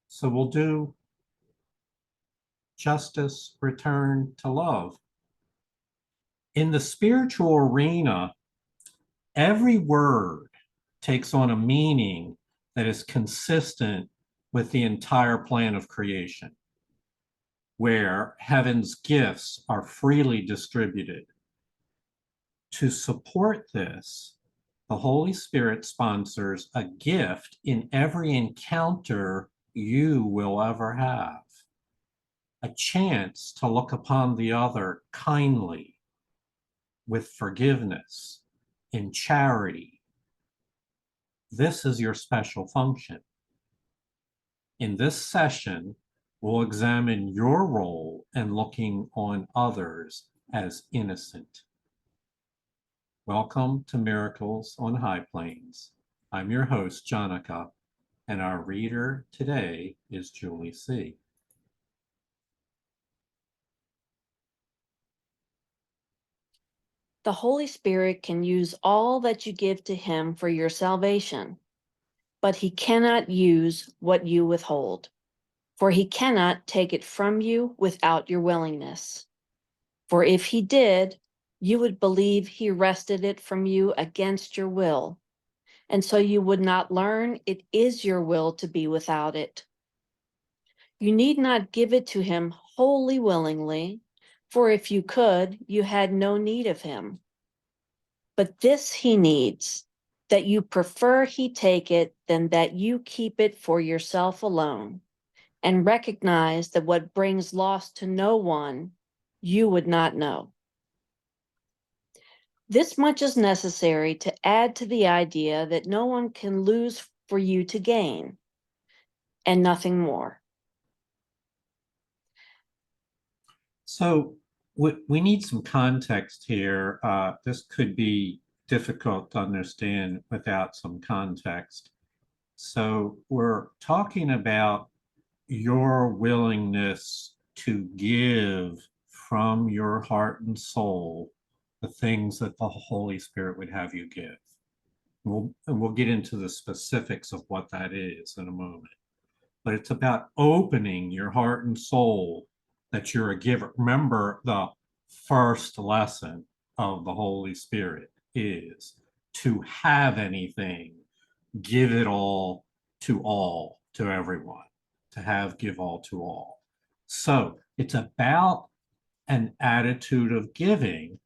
So we'll do justice, return to love. In the spiritual arena, every word takes on a meaning that is consistent with the entire plan of creation, where heaven's gifts are freely distributed. To support this, the Holy Spirit sponsors a gift in every encounter you will ever have, a chance to look upon the other kindly, with forgiveness, in charity. This is your special function. In this session, we'll examine your role in looking on others as innocent. Welcome to Miracles on High Plains. I'm your host, Jonica, and our reader today is Julie C. The Holy Spirit can use all that you give to him for your salvation, but he cannot use what you withhold, for he cannot take it from you without your willingness. For if he did, you would believe he wrested it from you against your will, and so you would not learn it is your will to be without it. You need not give it to him wholly willingly, for if you could, you had no need of him. But this he needs, that you prefer he take it than that you keep it for yourself alone, and recognize that what brings loss to no one, you would not know. This much is necessary to add to the idea that no one can lose for you to gain, and nothing more. So we need some context here. This could be difficult to understand without some context. So we're talking about your willingness to give from your heart and soul the things that the Holy Spirit would have you give. We'll get into the specifics of what that is in a moment. But it's about opening your heart and soul that you're a giver. Remember, the first lesson of the Holy Spirit is to have anything, give it all, to everyone. To have, give all to all. So it's about an attitude of giving,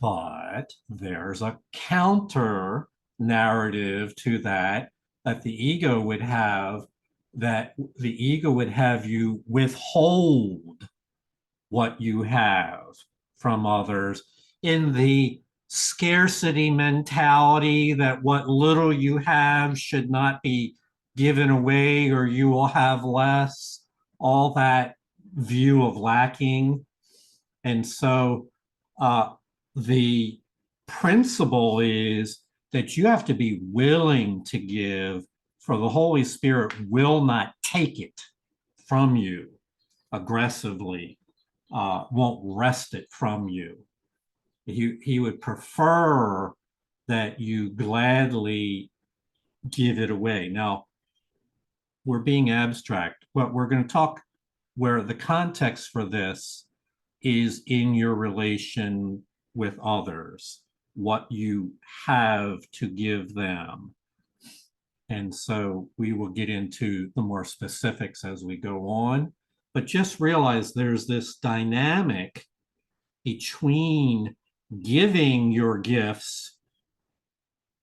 but there's a counter narrative to that the ego would have, that the ego would have you withhold what you have from others in the scarcity mentality that what little you have should not be given away or you will have less, all that view of lacking. And so the principle is that you have to be willing to give, for the Holy Spirit will not take it from you aggressively, won't wrest it from you. He would prefer that you gladly give it away. Now, we're being abstract, but we're going to talk where the context for this is in your relation with others, what you have to give them. And so we will get into the more specifics as we go on, but just realize there's this dynamic between giving your gifts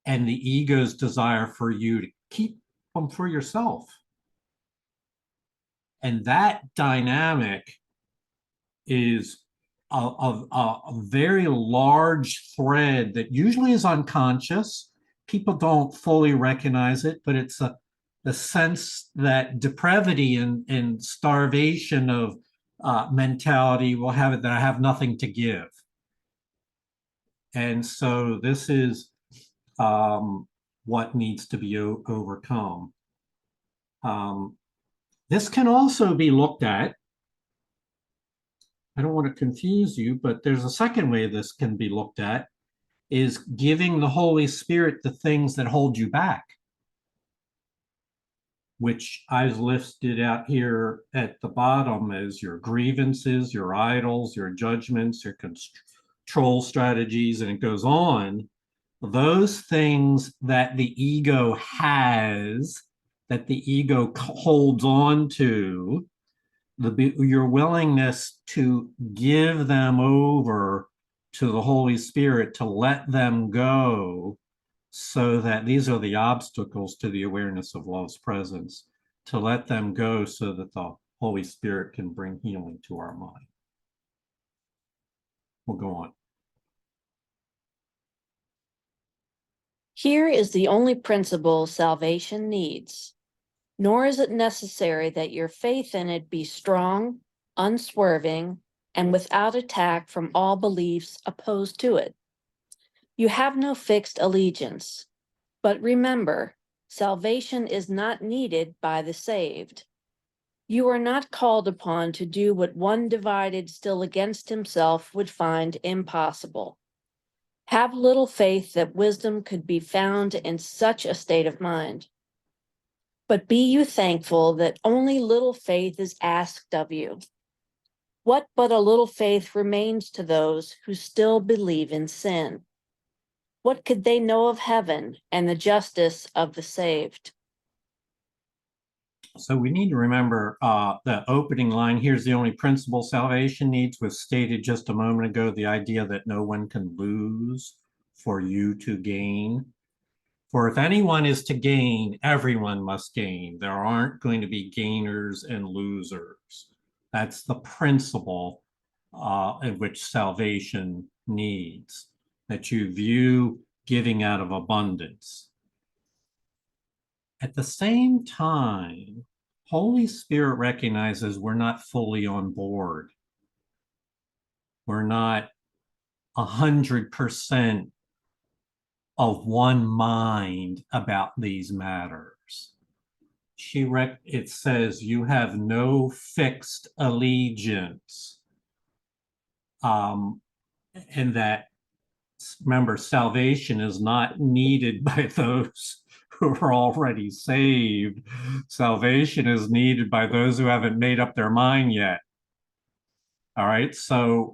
and the ego's desire for you to keep them for yourself. And that dynamic is a very large thread that usually is unconscious. People don't fully recognize it, but it's the sense that depravity and starvation of mentality will have it that I have nothing to give. And so this is what needs to be overcome. This can also be looked at, I don't want to confuse you, but there's a second way this can be looked at, is giving the Holy Spirit the things that hold you back. which I've listed out here at the bottom as your grievances, your idols, your judgments, your control strategies, and it goes on. Those things that the ego has, that the ego holds on to, your willingness to give them over to the Holy Spirit, to let them go, so that these are the obstacles to the awareness of love's presence, to let them go so that the Holy Spirit can bring healing to our mind. We'll go on. Here is the only principle salvation needs, nor is it necessary that your faith in it be strong, unswerving, and without attack from all beliefs opposed to it. You have no fixed allegiance, but remember, salvation is not needed by the saved. You are not called upon to do what one divided still against himself would find impossible. Have little faith that wisdom could be found in such a state of mind. But be you thankful that only little faith is asked of you. What but a little faith remains to those who still believe in sin? What could they know of heaven and the justice of the saved? So we need to remember the opening line, here's the only principle salvation needs, was stated just a moment ago, the idea that no one can lose for you to gain. For if anyone is to gain, everyone must gain. There aren't going to be gainers and losers. That's the principle in which salvation needs, that you view giving out of abundance. At the same time, Holy Spirit recognizes we're not fully on board. We're not 100% of one mind about these matters. It says you have no fixed allegiance. And that, remember, salvation is not needed by those who are already saved. Salvation is needed by those who haven't made up their mind yet. All right, so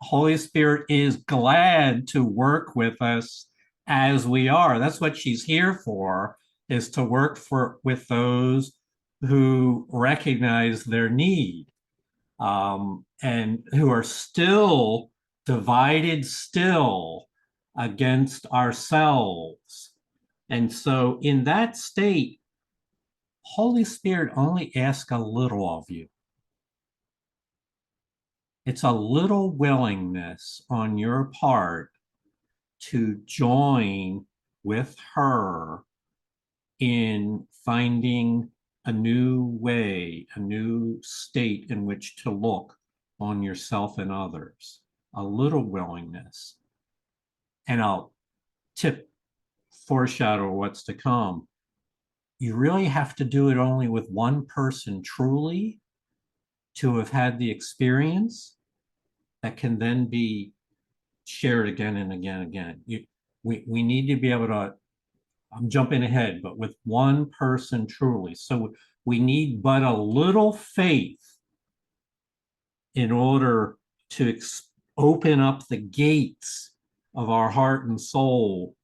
Holy Spirit is glad to work with us as we are. That's what she's here for, is to work with those who recognize their need, and who are still divided still against ourselves. And so in that state, Holy Spirit only asks a little of you. It's a little willingness on your part to join with her in finding a new way, a new state in which to look on yourself and others. A little willingness. And I'll foreshadow what's to come. You really have to do it only with one person truly to have had the experience that can then be shared again and again and again. We need to be able to, I'm jumping ahead, but with one person truly. So we need but a little faith in order to open up the gates of our heart and soul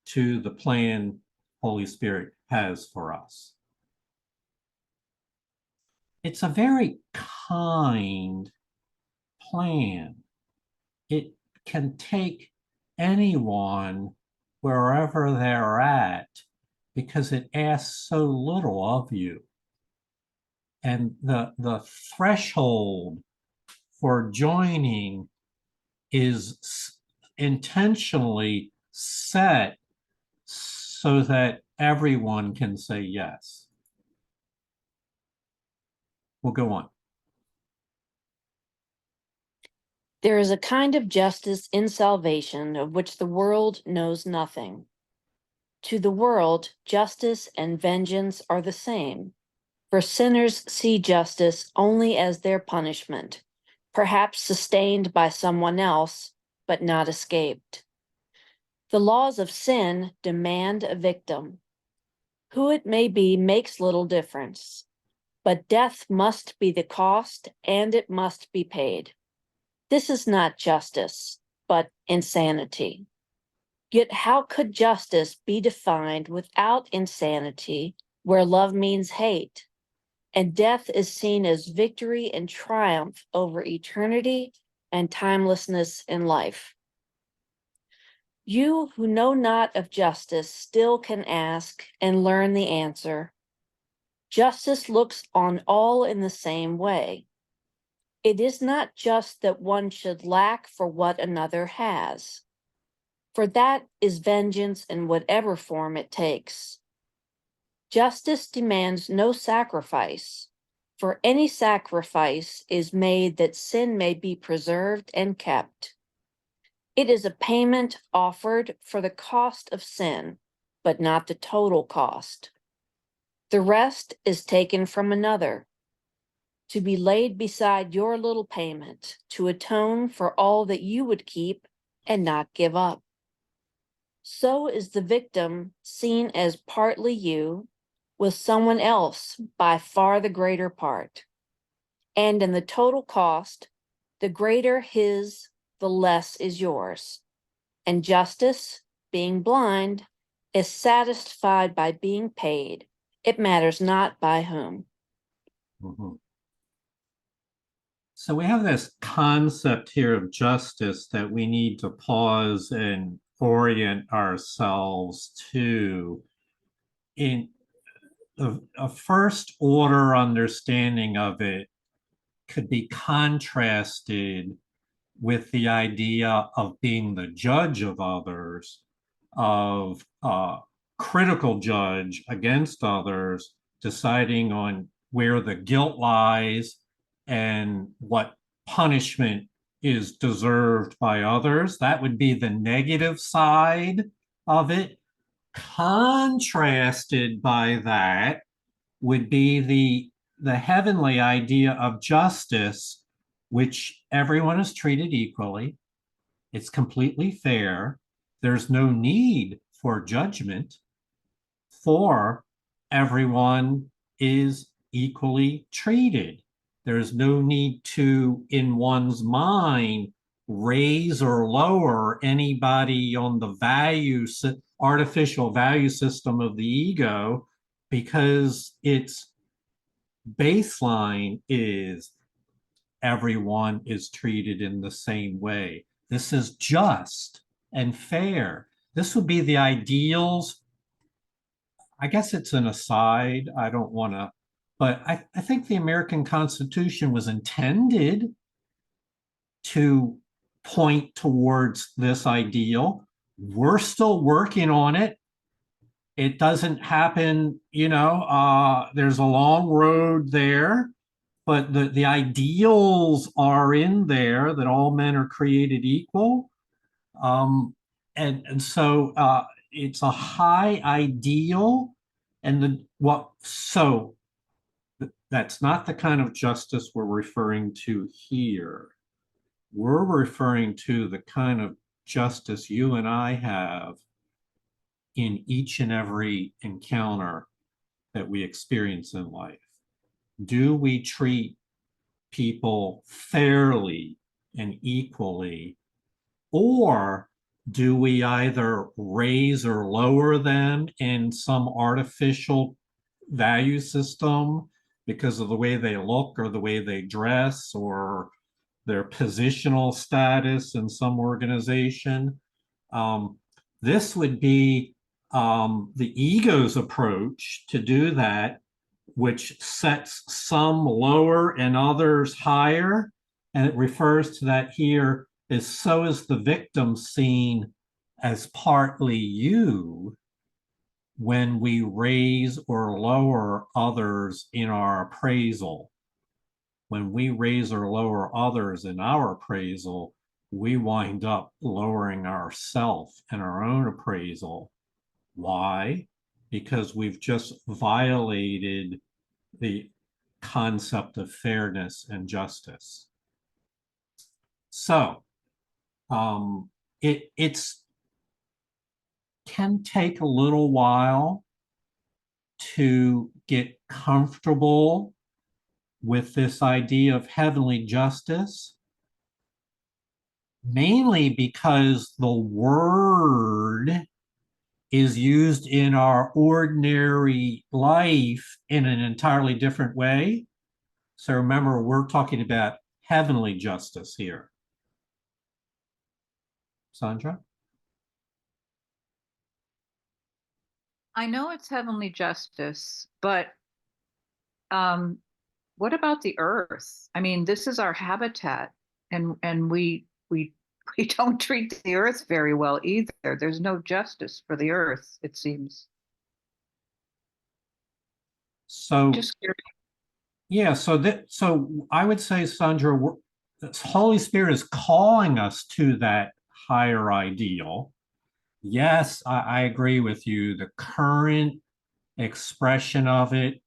to the plan Holy Spirit has for us. It's a very kind plan. It can take anyone wherever they're at because it asks so little of you. And the threshold for joining is intentionally set so that everyone can say yes. We'll go on. There is a kind of justice in salvation of which the world knows nothing. To the world, justice and vengeance are the same, for sinners see justice only as their punishment, perhaps sustained by someone else, but not escaped. The laws of sin demand a victim. Who it may be makes little difference, but death must be the cost and it must be paid. This is not justice, but insanity. Yet how could justice be defined without insanity, where love means hate, and death is seen as victory and triumph over eternity and timelessness in life? You who know not of justice still can ask and learn the answer. Justice looks on all in the same way. It is not just that one should lack for what another has, for that is vengeance in whatever form it takes. Justice demands no sacrifice, for any sacrifice is made that sin may be preserved and kept. It is a payment offered for the cost of sin, but not the total cost. The rest is taken from another, to be laid beside your little payment, to atone for all that you would keep and not give up. So is the victim seen as partly you, with someone else by far the greater part. And in the total cost, the greater his, the less is yours. And justice, being blind, is satisfied by being paid. It matters not by whom. Mhm. So we have this concept here of justice that we need to pause and orient ourselves to. In a first order understanding of it could be contrasted with the idea of being the judge of others, of critical judge against others, deciding on where the guilt lies and what punishment is deserved by others. That would be the negative side of it. Contrasted by that would be the heavenly idea of justice, which everyone is treated equally. It's completely fair. There's no need for judgment, for everyone is equally treated. There's no need to, in one's mind, raise or lower anybody on the artificial value system of the ego, because its baseline is everyone is treated in the same way. This is just and fair. This would be the ideals. I guess it's an aside. I don't want to, but I think the American Constitution was intended to point towards this ideal. We're still working on it. It doesn't happen, there's a long road there, but the ideals are in there, that all men are created equal. And so it's a high ideal. And that's not the kind of justice we're referring to here. We're referring to the kind of justice you and I have in each and every encounter that we experience in life. Do we treat people fairly and equally, or do we either raise or lower them in some artificial value system because of the way they look or the way they dress or their positional status in some organization? Um, this would be the ego's approach to do that, which sets some lower and others higher. And it refers to that here as, so is the victim seen as partly you when we raise or lower others in our appraisal. When we raise or lower others in our appraisal, we wind up lowering ourselves in our own appraisal. Why? Because we've just violated the concept of fairness and justice. So it's can take a little while to get comfortable with this idea of heavenly justice, mainly because the word is used in our ordinary life in an entirely different way. So remember, we're talking about heavenly justice here. Sandra? I know it's heavenly justice, but um, what about the earth? I mean, this is our habitat, and we we don't treat the earth very well either. There's no justice for the earth, it seems. So Just curious. yeah, so I would say, Sandra, the Holy Spirit is calling us to that higher ideal. Yes, I agree with you. The current expression of it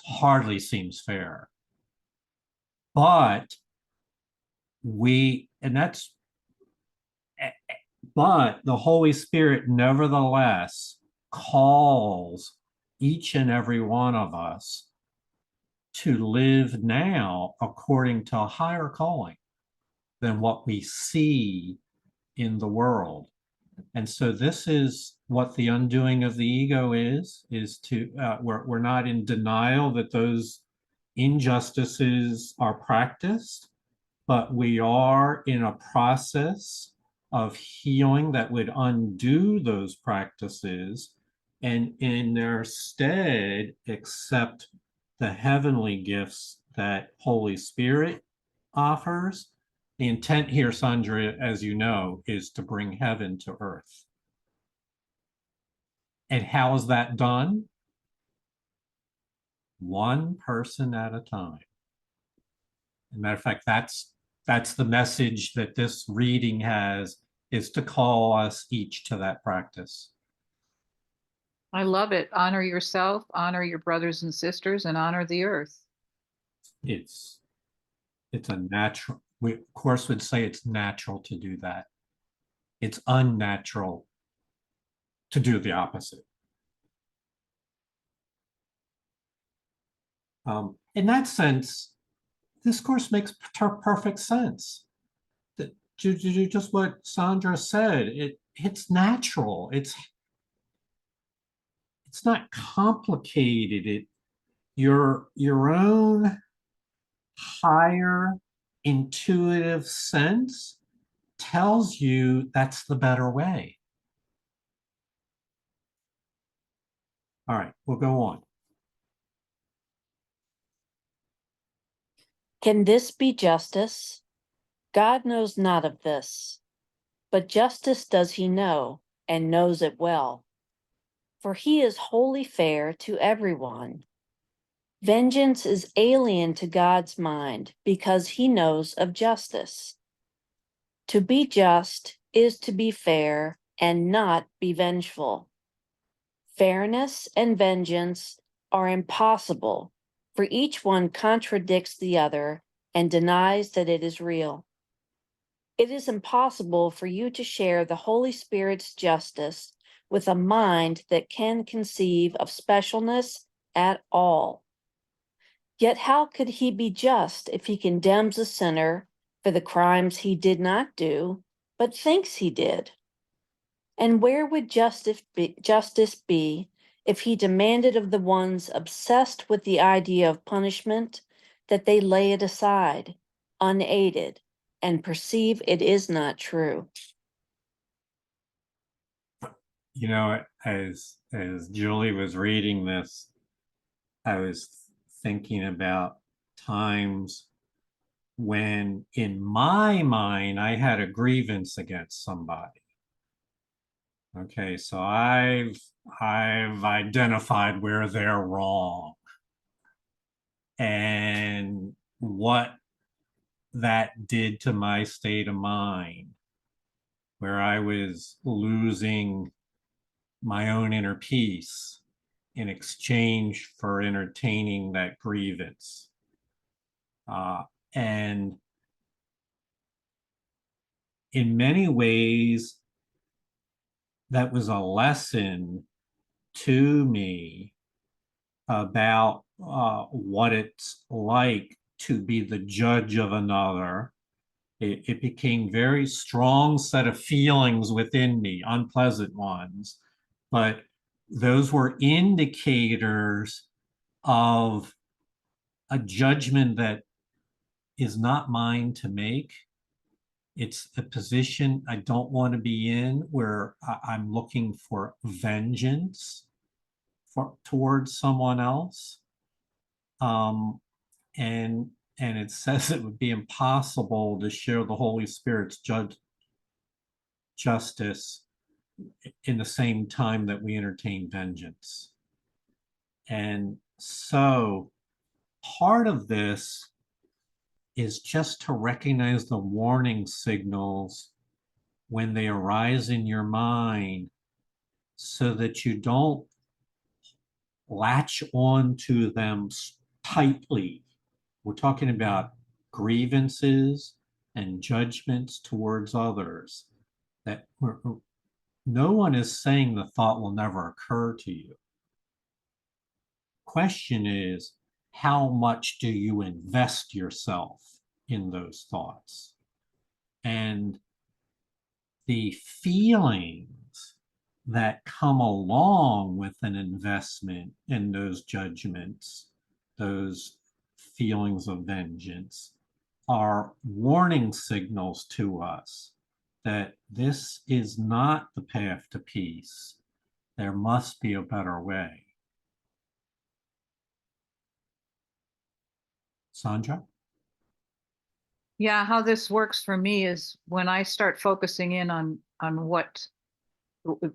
hardly seems fair. But and that's, but the Holy Spirit nevertheless calls each and every one of us to live now according to a higher calling than what we see in the world. And so this is what the undoing of the ego is to, we're not in denial that those injustices are practiced, but we are in a process of healing that would undo those practices and in their stead accept the heavenly gifts that Holy Spirit offers. The intent here, Sandra, as you know, is to bring heaven to earth. And how is that done? One person at a time. As a matter of fact, that's the message that this reading has, is to call us each to that practice. I love it. Honor yourself, honor your brothers and sisters, and honor the earth. It's a natural, we of course would say it's natural to do that. It's unnatural to do the opposite. In that sense, this course makes perfect sense. That just what Sandra said, it's natural. It's not complicated. Your own higher intuitive sense tells you that's the better way. All right, we'll go on. Can this be justice? God knows not of this, but justice does he know, and knows it well. For he is wholly fair to everyone. Vengeance is alien to God's mind because he knows of justice. To be just is to be fair and not be vengeful. Fairness and vengeance are impossible, for each one contradicts the other and denies that it is real. It is impossible for you to share the Holy Spirit's justice with a mind that can conceive of specialness at all. Yet how could he be just if he condemns a sinner for the crimes he did not do, but thinks he did? And where would justice be if he demanded of the ones obsessed with the idea of punishment that they lay it aside, unaided, and perceive it is not true? You know, as Julie was reading this, I was thinking about times when in my mind I had a grievance against somebody. Okay, so I've identified where they're wrong and what that did to my state of mind, where I was losing my own inner peace in exchange for entertaining that grievance. And in many ways, that was a lesson to me about what it's like to be the judge of another. It became very strong set of feelings within me, unpleasant ones, but those were indicators of a judgment that is not mine to make. It's a position I don't want to be in where I'm looking for vengeance towards someone else. Um, and it says it would be impossible to share the Holy Spirit's justice in the same time that we entertain vengeance. And so part of this is just to recognize the warning signals when they arise in your mind so that you don't latch on to them tightly. We're talking about grievances and judgments towards others that no one is saying the thought will never occur to you. Question is, how much do you invest yourself in those thoughts? And the feelings that come along with an investment in those judgments, those feelings of vengeance, are warning signals to us that this is not the path to peace. There must be a better way. Sandra? Yeah, how this works for me is when I start focusing in on what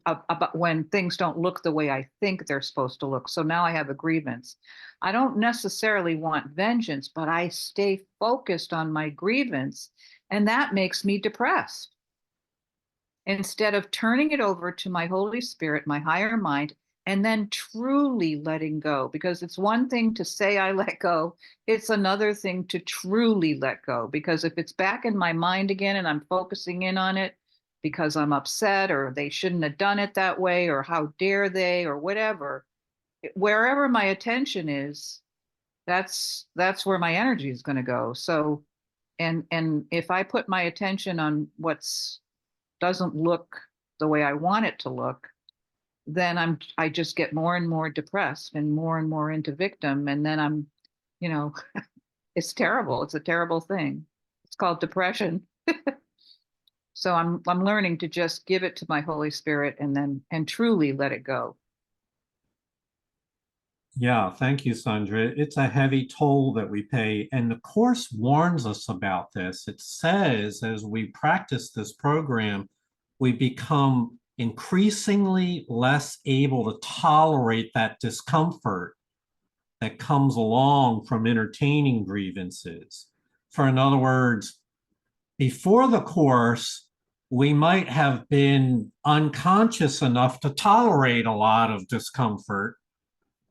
about when things don't look the way I think they're supposed to look. So now I have a grievance. I don't necessarily want vengeance, but I stay focused on my grievance, and that makes me depressed. Instead of turning it over to my Holy Spirit, my higher mind, and then truly letting go, because it's one thing to say I let go, it's another thing to truly let go. Because if it's back in my mind again and I'm focusing in on it because I'm upset or they shouldn't have done it that way or how dare they or whatever, wherever my attention is, that's where my energy is going to go. So and if I put my attention on what's doesn't look the way I want it to look, then I just get more and more depressed and more into victim. And then I'm, you know, it's terrible. It's a terrible thing. It's called depression. So I'm learning to just give it to my Holy Spirit and truly let it go. Yeah, thank you, Sandra. It's a heavy toll that we pay. And the Course warns us about this. It says as we practice this program, we become increasingly less able to tolerate that discomfort that comes along from entertaining grievances. For in other words, before the Course, we might have been unconscious enough to tolerate a lot of discomfort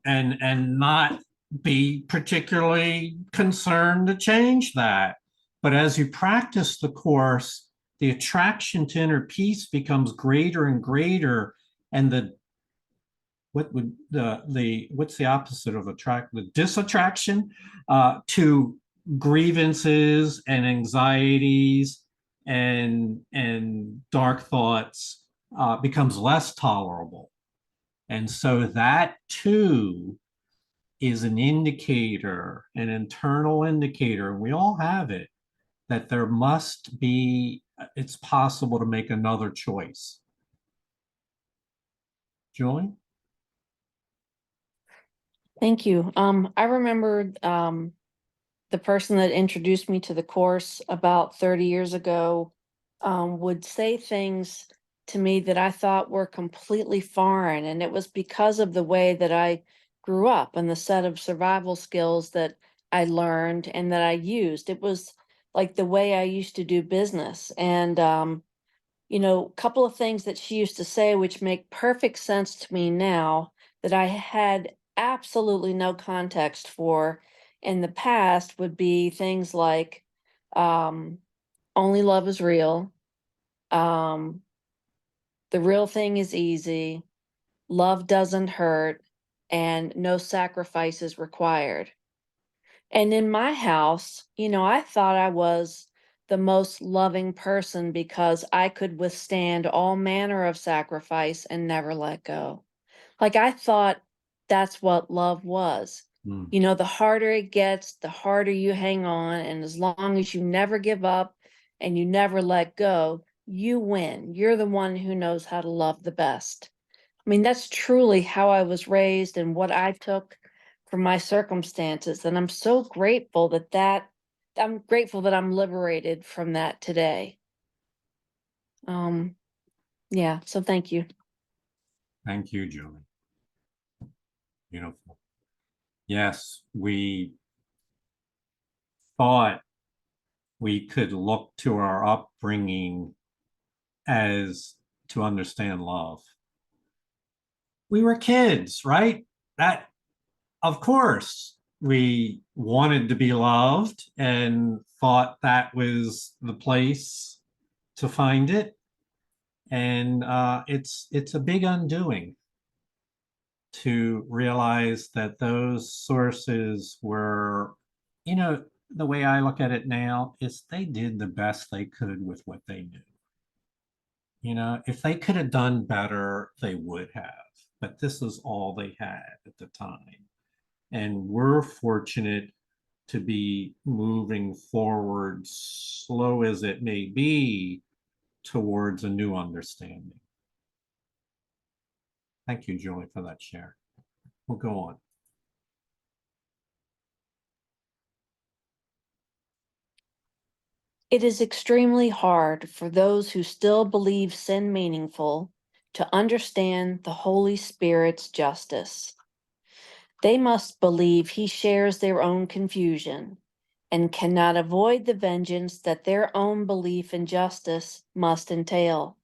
and not be particularly concerned to change that. But as you practice the Course, the attraction to inner peace becomes greater and greater, and what's the opposite of attract? The disattraction to grievances and anxieties and dark thoughts becomes less tolerable. And so that too is an indicator, an internal indicator, and we all have it, that there must be, it's possible to make another choice. Julie? Thank you. I remember the person that introduced me to the Course about 30 years ago would say things to me that I thought were completely foreign. And it was because of the way that I grew up and the set of survival skills that I learned and that I used. It was like the way I used to do business. And, a couple of things that she used to say, which make perfect sense to me now, that I had absolutely no context for in the past, would be things like um, only love is real, um, the real thing is easy, love doesn't hurt, and no sacrifices required. And in my house, I thought I was the most loving person because I could withstand all manner of sacrifice and never let go. Like I thought that's what love was. Hmm. The harder it gets, the harder you hang on. And as long as you never give up and you never let go, you win. You're the one who knows how to love the best. I mean, that's truly how I was raised and what I took from my circumstances. And I'm so grateful I'm grateful that I'm liberated from that today. Yeah, so thank you. Thank you, Julie. Beautiful. Yes, we thought we could look to our upbringing as to understand love. We were kids, right? That, of course, we wanted to be loved and thought that was the place to find it. And it's a big undoing to realize that those sources were, the way I look at it now is they did the best they could with what they knew. If they could have done better, they would have. But this is all they had at the time. And we're fortunate to be moving forward, slow as it may be, towards a new understanding. Thank you, Julie, for that share. We'll go on. It is extremely hard for those who still believe sin meaningful to understand the Holy Spirit's justice. They must believe he shares their own confusion and cannot avoid the vengeance that their own belief in justice must entail.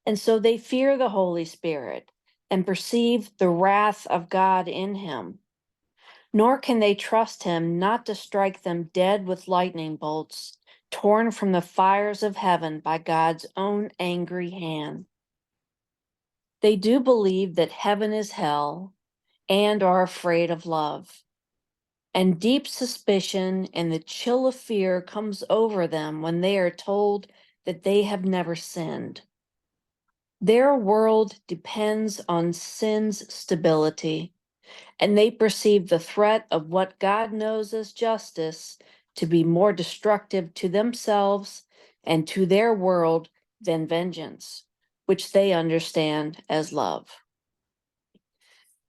And so they fear the Holy Spirit and perceive the wrath of God in him. Nor can they trust him not to strike them dead with lightning bolts, torn from the fires of heaven by God's own angry hand. They do believe that heaven is hell and are afraid of love. And deep suspicion and the chill of fear comes over them when they are told that they have never sinned. Their world depends on sin's stability, and they perceive the threat of what God knows as justice to be more destructive to themselves and to their world than vengeance, which they understand as love.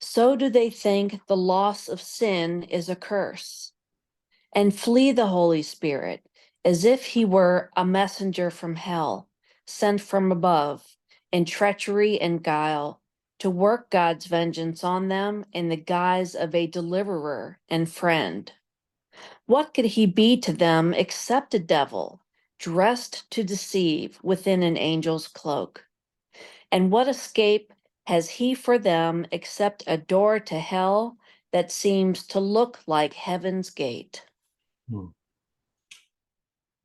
So do they think the loss of sin is a curse, and flee the Holy Spirit as if he were a messenger from hell, sent from above, in treachery and guile, to work God's vengeance on them in the guise of a deliverer and friend. What could he be to them except a devil, dressed to deceive within an angel's cloak? And what escape has he for them except a door to hell that seems to look like heaven's gate?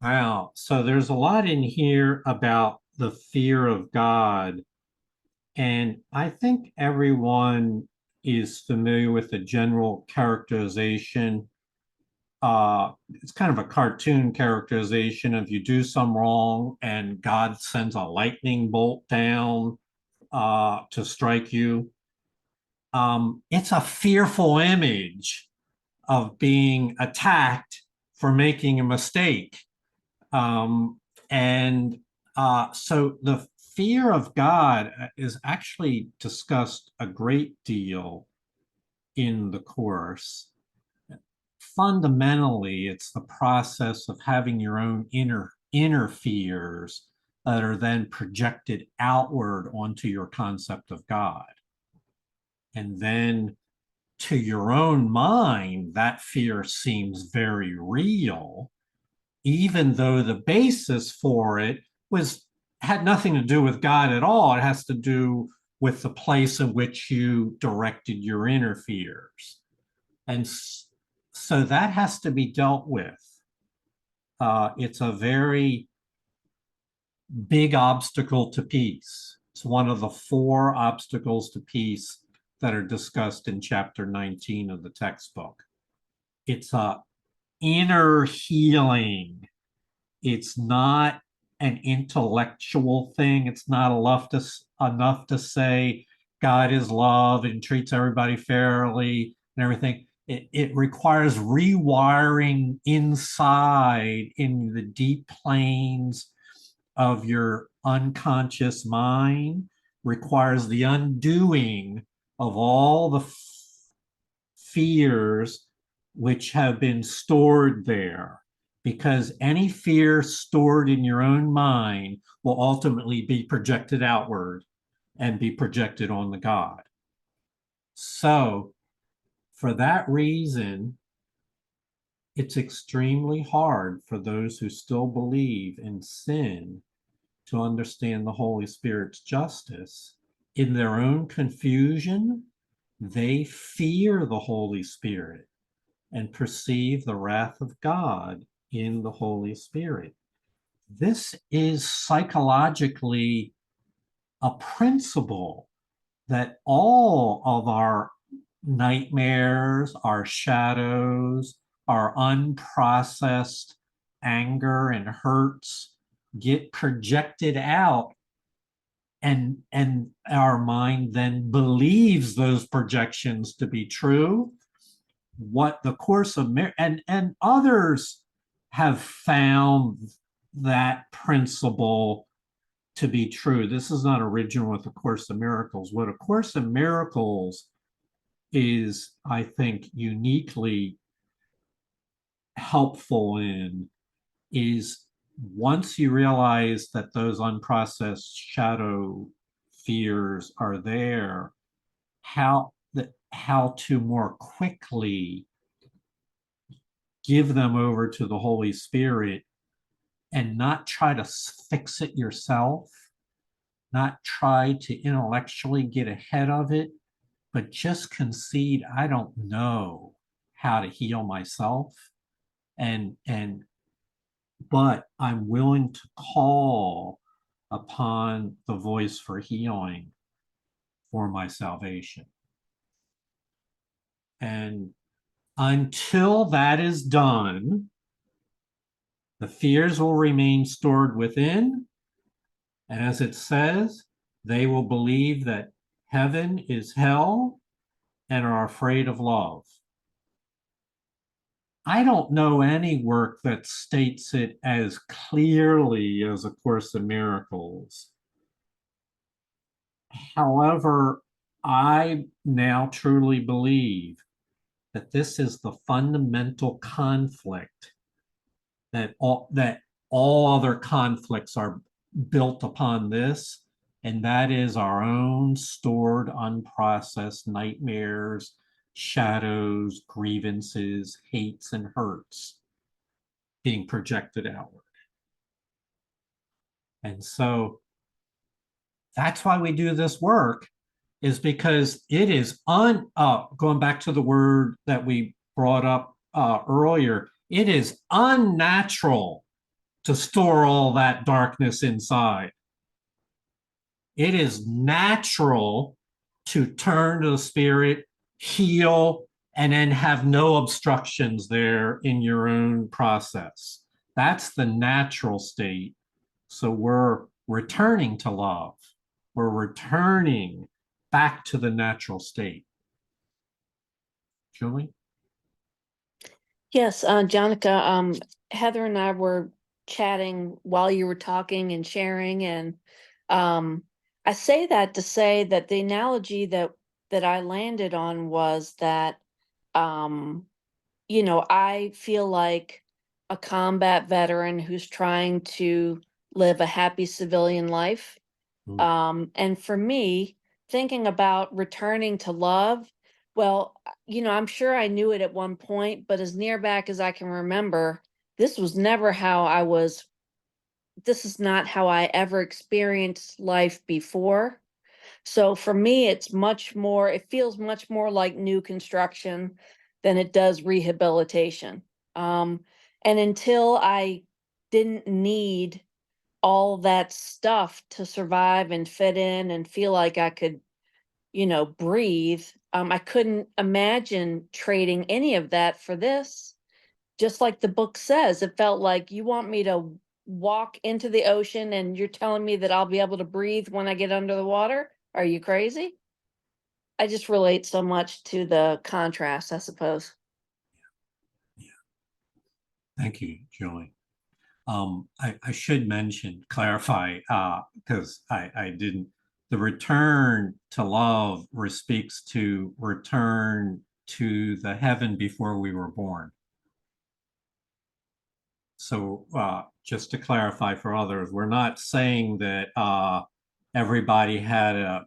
Wow. So there's a lot in here about the fear of God. And I think everyone is familiar with the general characterization. It's kind of a cartoon characterization of you do some wrong and God sends a lightning bolt down to strike you. It's a fearful image of being attacked for making a mistake. And so the fear of God is actually discussed a great deal in the Course. Fundamentally, it's the process of having your own inner fears that are then projected outward onto your concept of God. And then to your own mind, that fear seems very real, even though the basis for it had nothing to do with God at all. It has to do with the place in which you directed your inner fears. And so that has to be dealt with. It's a very big obstacle to peace It's one of the 4 obstacles to peace that are discussed in chapter 19 of the textbook. It's a inner healing. It's not an intellectual thing. It's not enough to say God is love and treats everybody fairly and everything. It requires rewiring inside in the deep planes of your unconscious mind, requires the undoing of all the fears which have been stored there, because any fear stored in your own mind will ultimately be projected outward and be projected on the God. So, for that reason, it's extremely hard for those who still believe in sin to understand the Holy Spirit's justice. In their own confusion, they fear the Holy Spirit and perceive the wrath of God in the Holy Spirit. This is psychologically a principle that all of our nightmares, our shadows, our unprocessed anger and hurts get projected out, and our mind then believes those projections to be true. What the Course of and others have found that principle to be true. This is not original with the Course of Miracles. What a Course of Miracles is, I think, uniquely helpful in is, once you realize that those unprocessed shadow fears are there, how to more quickly give them over to the Holy Spirit and not try to fix it yourself, not try to intellectually get ahead of it, but just concede, I don't know how to heal myself. But I'm willing to call upon the voice for healing for my salvation. And until that is done, the fears will remain stored within. And as it says, they will believe that heaven is hell and are afraid of love. I don't know any work that states it as clearly as A Course in Miracles. However, I now truly believe that this is the fundamental conflict, that all other conflicts are built upon this, and that is our own stored, unprocessed nightmares, shadows, grievances, hates, and hurts being projected outward. And so that's why we do this work, is because it is going back to the word that we brought up earlier, it is unnatural to store all that darkness inside. It is natural to turn to the Spirit, heal, and then have no obstructions there in your own process. That's the natural state. So we're returning to love. We're returning back to the natural state. Julie? Yes, Jonica, Heather and I were chatting while you were talking and sharing, and I say that to say that the analogy that I landed on was that I feel like a combat veteran who's trying to live a happy civilian life. And for me, thinking about returning to love, well, I'm sure I knew it at one point, but as near back as I can remember, this was never how this is not how I ever experienced life before. So for me, it feels much more like new construction than it does rehabilitation. And until I didn't need all that stuff to survive and fit in and feel like I could, breathe. I couldn't imagine trading any of that for this. Just like the book says, it felt like you want me to walk into the ocean and you're telling me that I'll be able to breathe when I get under the water? Are you crazy? I just relate so much to the contrast, I suppose. Thank you, Julie. I should clarify, because I didn't. The return to love speaks to return to the heaven before we were born. So just to clarify for others, we're not saying that everybody had a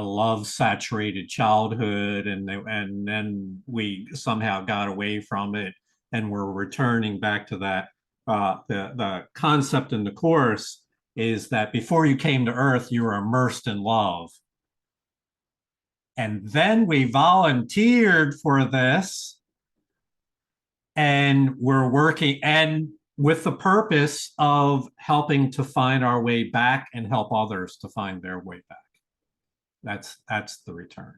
love-saturated childhood and then we somehow got away from it and we're returning back to that. The concept in the course is that before you came to Earth, you were immersed in love. And then we volunteered for this and we're working and with the purpose of helping to find our way back and help others to find their way back. That's the return.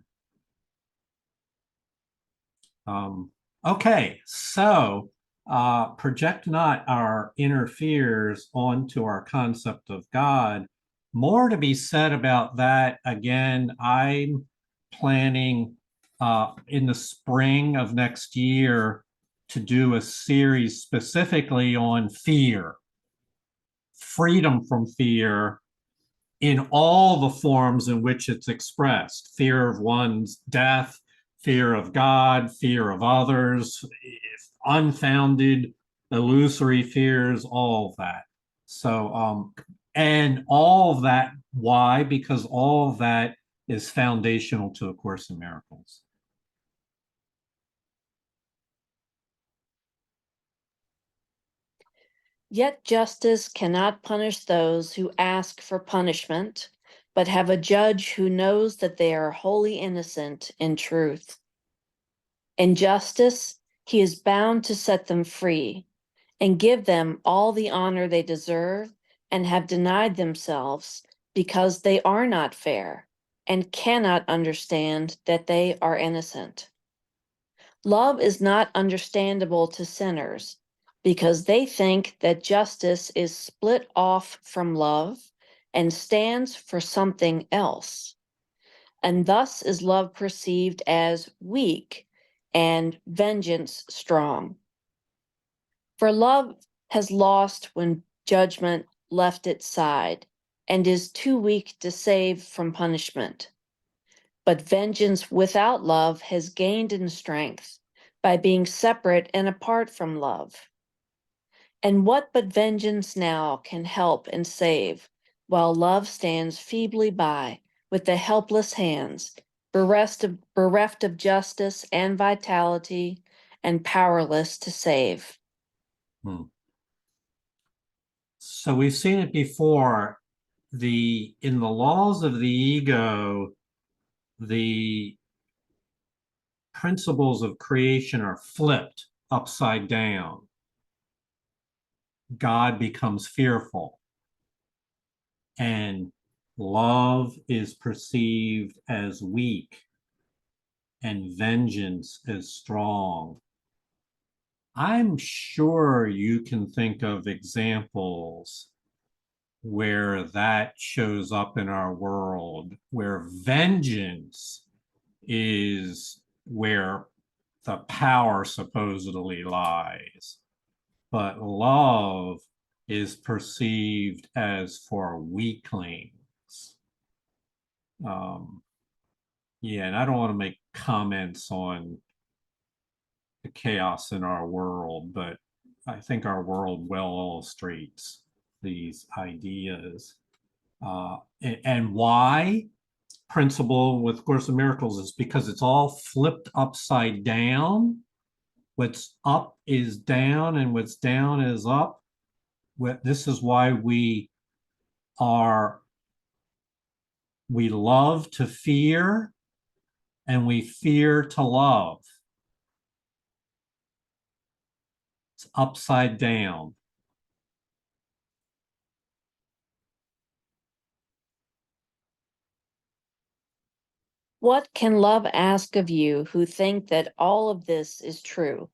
Okay, so project not our inner fears onto our concept of God. More to be said about that. Again, I'm planning in the spring of next year to do a series specifically on fear, freedom from fear in all the forms in which it's expressed: fear of one's death, fear of God, fear of others, unfounded, illusory fears, all of that. So, and all of that, why? Because all of that is foundational to A Course in Miracles. Yet justice cannot punish those who ask for punishment, but have a judge who knows that they are wholly innocent in truth. In justice, he is bound to set them free and give them all the honor they deserve and have denied themselves because they are not fair and cannot understand that they are innocent. Love is not understandable to sinners because they think that justice is split off from love and stands for something else. And thus is love perceived as weak and vengeance strong. For love has lost when judgment left its side and is too weak to save from punishment. But vengeance without love has gained in strength by being separate and apart from love. And what but vengeance now can help and save, while love stands feebly by with the helpless hands, bereft of justice and vitality, and powerless to save. So we've seen it before. In the laws of the ego, the principles of creation are flipped upside down. God becomes fearful, and love is perceived as weak, and vengeance as strong. I'm sure you can think of examples where that shows up in our world, where vengeance is where the power supposedly lies, but love is perceived as for weaklings. Yeah, and I don't want to make comments on the chaos in our world, but I think our world well illustrates these ideas. And why? Principle with Course in Miracles is because it's all flipped upside down. What's up is down and what's down is up. This is why we love to fear and we fear to love. It's upside down. What can love ask of you who think that all of this is true?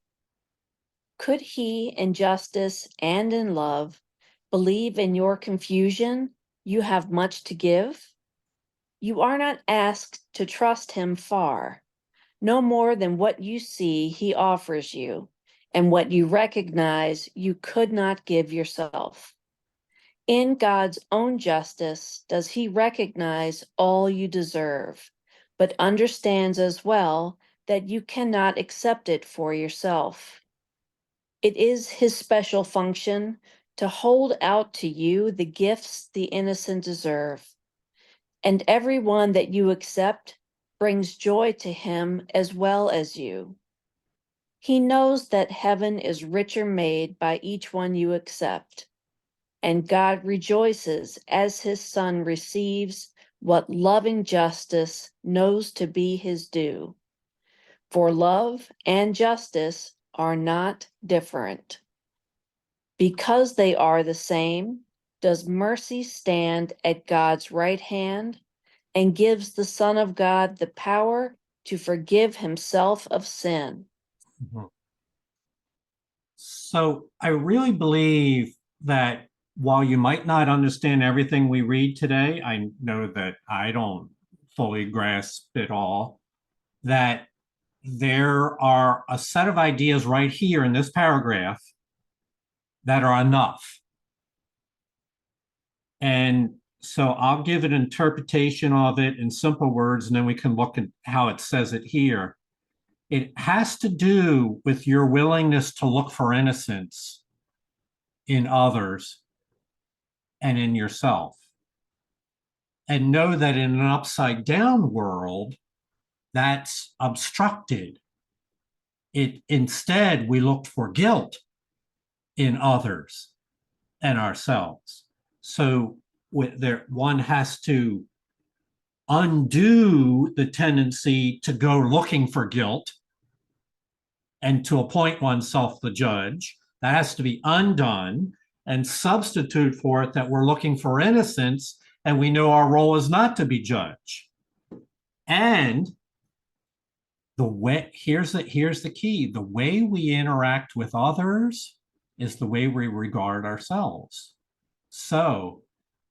Could he, in justice and in love, believe in your confusion you have much to give? You are not asked to trust him far, no more than what you see he offers you, and what you recognize you could not give yourself. In God's own justice does he recognize all you deserve, but understands as well that you cannot accept it for yourself. It is his special function to hold out to you the gifts the innocent deserve, and every one that you accept brings joy to him as well as you. He knows that heaven is richer made by each one you accept, and God rejoices as his Son receives what loving justice knows to be his due. For love and justice are not different. Because they are the same, does mercy stand at God's right hand and gives the Son of God the power to forgive himself of sin. Mhm. So I really believe that while you might not understand everything we read today, I know that I don't fully grasp it all, that there are a set of ideas right here in this paragraph that are enough. And so I'll give an interpretation of it in simple words, and then we can look at how it says it here. It has to do with your willingness to look for innocence in others and in yourself. And know that in an upside down world, that's obstructed. Instead, we look for guilt in others and ourselves. So one has to undo the tendency to go looking for guilt and to appoint oneself the judge. That has to be undone and substitute for it that we're looking for innocence and we know our role is not to be judge. And here's the key: the way we interact with others is the way we regard ourselves. So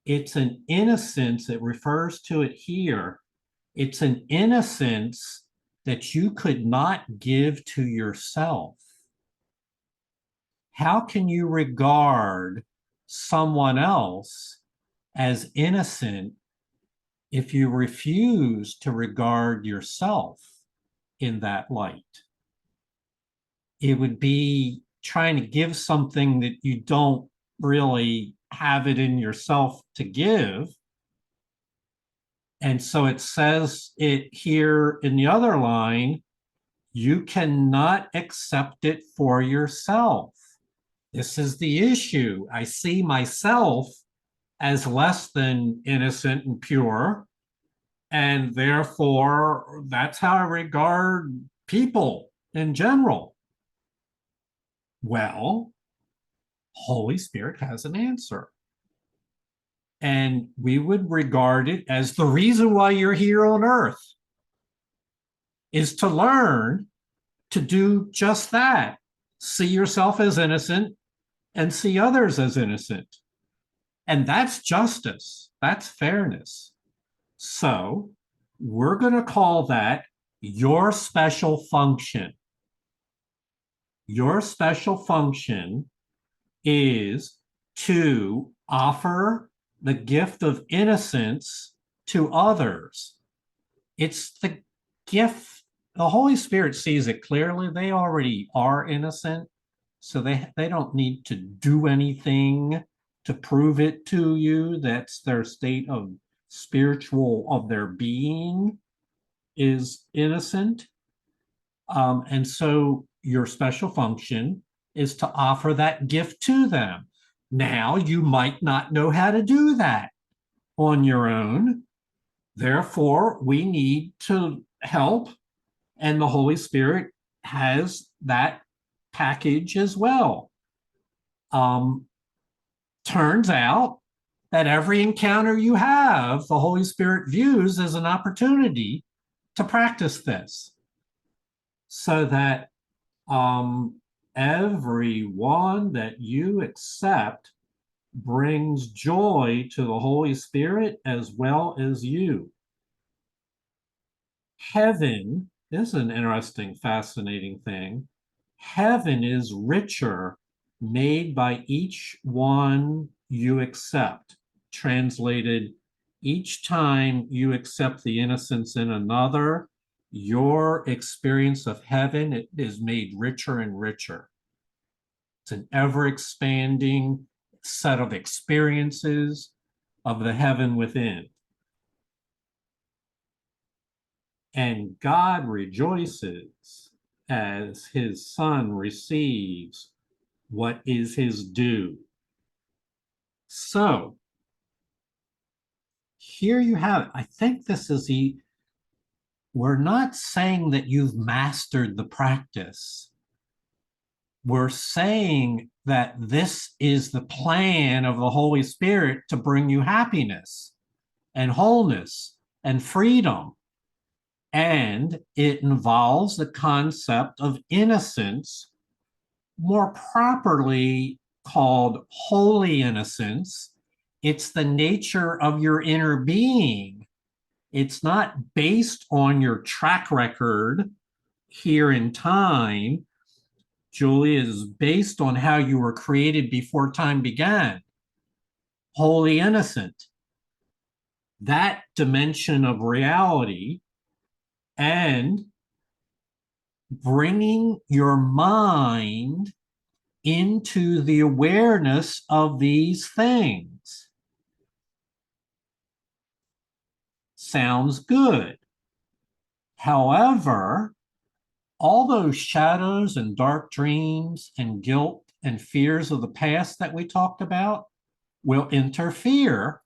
it's an innocence, it refers to it here. It's an innocence that you could not give to yourself. How can you regard someone else as innocent if you refuse to regard yourself in that light? It would be trying to give something that you don't really have it in yourself to give. And so it says it here in the other line, you cannot accept it for yourself. This is the issue. I see myself as less than innocent and pure, and therefore that's how I regard people in general. Well, Holy Spirit has an answer. And we would regard it as the reason why you're here on earth is to learn to do just that. See yourself as innocent and see others as innocent. And that's justice. That's fairness. So we're going to call that your special function. Your special function is to offer the gift of innocence to others. It's the gift. The Holy Spirit sees it clearly. They already are innocent, so they don't need to do anything to prove it to you. That's their state of spiritual, of their being is innocent. And so your special function is to offer that gift to them. Now, you might not know how to do that on your own. Therefore, we need to help, and the Holy Spirit has that package as well. Turns out that every encounter you have, the Holy Spirit views as an opportunity to practice this so that everyone that you accept brings joy to the Holy Spirit as well as you. Heaven is an interesting, fascinating thing. Heaven is richer made by each one you accept. Translated, each time you accept the innocence in another, your experience of heaven is made richer and richer. It's an ever-expanding set of experiences of the heaven within. And God rejoices as his son receives what is his due. So here you have it. I think this is we're not saying that you've mastered the practice. We're saying that this is the plan of the Holy Spirit to bring you happiness and wholeness and freedom. And it involves the concept of innocence, more properly called holy innocence. It's the nature of your inner being. It's not based on your track record here in time. Julia, is based on how you were created before time began. Wholly innocent. That dimension of reality, and bringing your mind into the awareness of these things. Sounds good. However, all those shadows and dark dreams and guilt and fears of the past that we talked about will interfere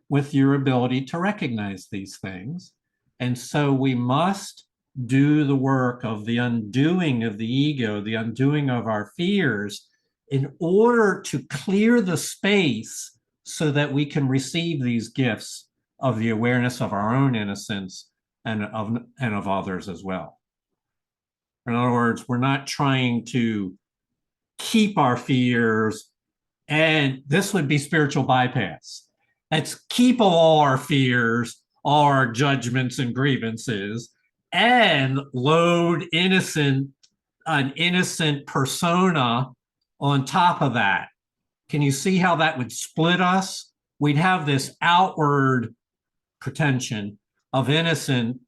with your ability to recognize these things. And so we must do the work of the undoing of the ego, the undoing of our fears, in order to clear the space so that we can receive these gifts of the awareness of our own innocence and of others as well. In other words, we're not trying to keep our fears, and this would be spiritual bypass. Let's keep all our fears, all our judgments and grievances, and load an innocent persona on top of that. Can you see how that would split us? We'd have this outward pretension of innocence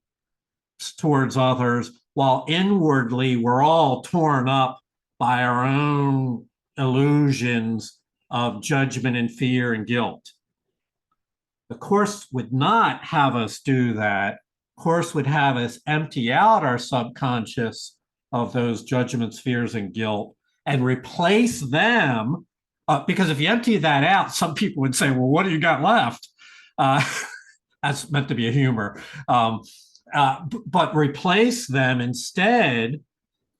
towards others, while inwardly we're all torn up by our own illusions of judgment and fear and guilt. The Course would not have us do that. Course would have us empty out our subconscious of those judgments, fears, and guilt and replace them. Because if you empty that out, some people would say, well, what do you got left? That's meant to be a humor. But replace them instead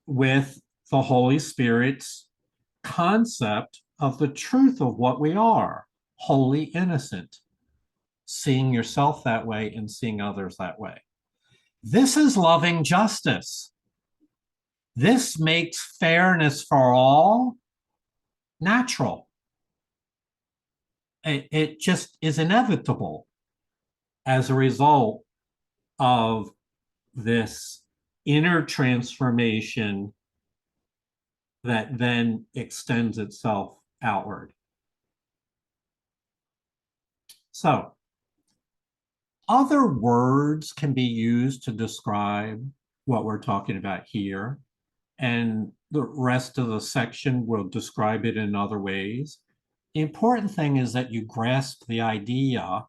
with the Holy Spirit's concept of the truth of what we are, wholly innocent, seeing yourself that way and seeing others that way. This is loving justice. This makes fairness for all natural. It just is inevitable as a result of this inner transformation that then extends itself outward. So, other words can be used to describe what we're talking about here, and the rest of the section will describe it in other ways. The important thing is that you grasp the idea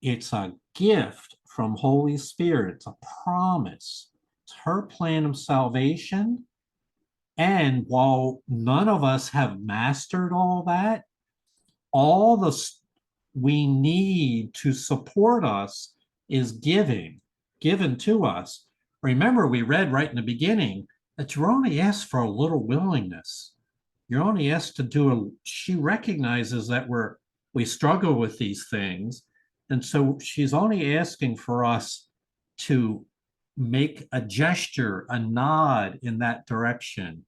it's a gift from Holy Spirit. It's a promise. It's her plan of salvation. And while none of us have mastered all that, all we need to support us is given to us. Remember, we read right in the beginning that you're only asked for a little willingness. You're only asked to do she recognizes that we struggle with these things, And so she's only asking for us to make a gesture, a nod in that direction,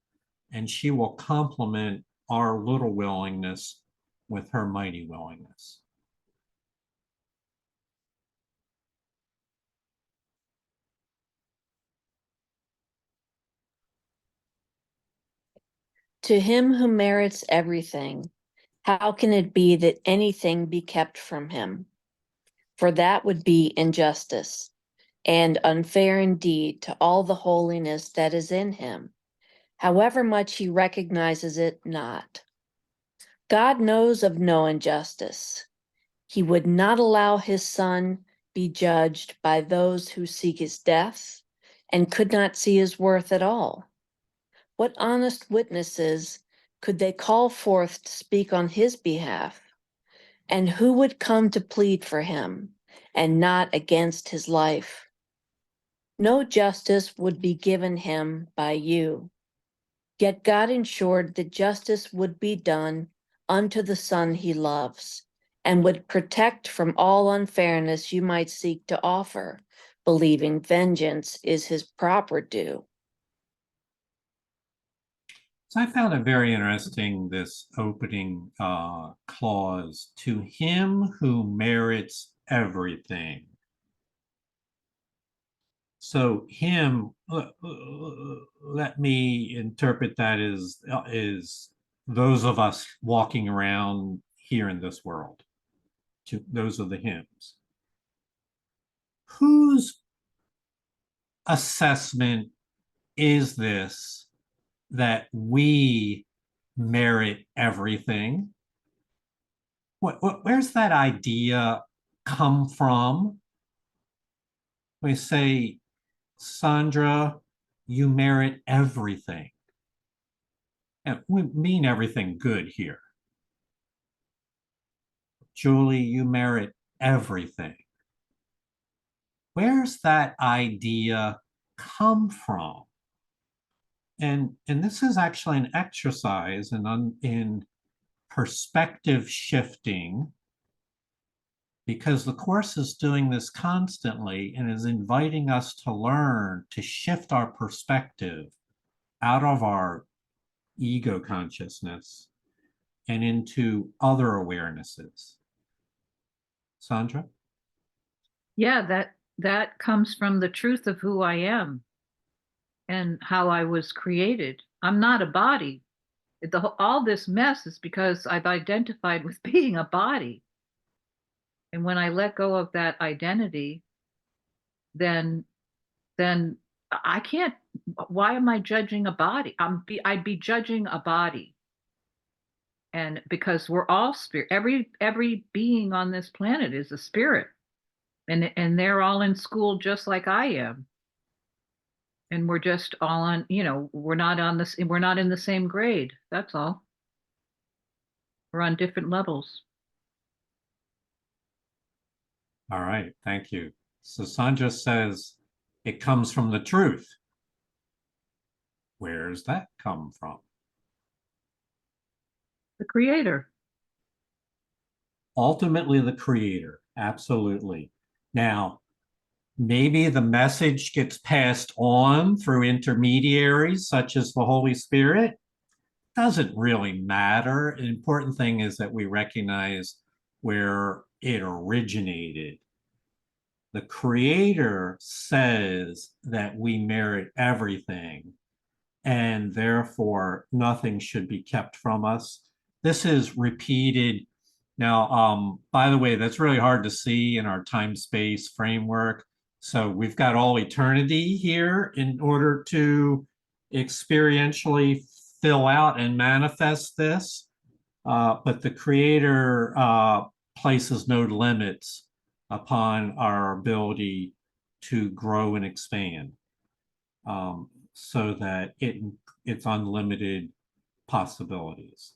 and she will complement our little willingness with her mighty willingness. To him who merits everything, how can it be that anything be kept from him? For that would be injustice and unfair indeed to all the holiness that is in him, however much he recognizes it not. God knows of no injustice. He would not allow his Son be judged by those who seek his death and could not see his worth at all. What honest witnesses could they call forth to speak on his behalf? And who would come to plead for him and not against his life? No justice would be given him by you. Yet God ensured that justice would be done unto the Son he loves, and would protect from all unfairness you might seek to offer, believing vengeance is his proper due. So I found it very interesting, this opening clause, to him who merits everything. So him, let me interpret that as is those of us walking around here in this world. Those are the hymns. Whose assessment is this that we merit everything? Where's that idea come from? We say, Sandra, you merit everything. And we mean everything good here. Julie, you merit everything. Where's that idea come from? And this is actually an exercise in perspective shifting, because the course is doing this constantly and is inviting us to learn to shift our perspective out of our ego consciousness and into other awarenesses. Sandra? Yeah, that comes from the truth of who I am and how I was created. I'm not a body. All this mess is because I've identified with being a body. And when I let go of that identity, then then I can't. Why am I judging a body? I'd be judging a body. And because we're all spirit, every being on this planet is a spirit, and they're all in school just like I am. And we're just all on, we're not on this, we're not in the same grade. That's all. We're on different levels. All right, thank you. So Sandra says it comes from the truth. Where's that come from? The creator. Ultimately, the creator. Absolutely. Now, maybe the message gets passed on through intermediaries such as the Holy Spirit. Doesn't really matter. The important thing is that we recognize where it originated. The creator says that we merit everything, and therefore nothing should be kept from us. This is repeated. Now, by the way, that's really hard to see in our time-space framework. So we've got all eternity here in order to experientially fill out and manifest this. But the creator places no limits upon our ability to grow and expand, so that it's unlimited possibilities.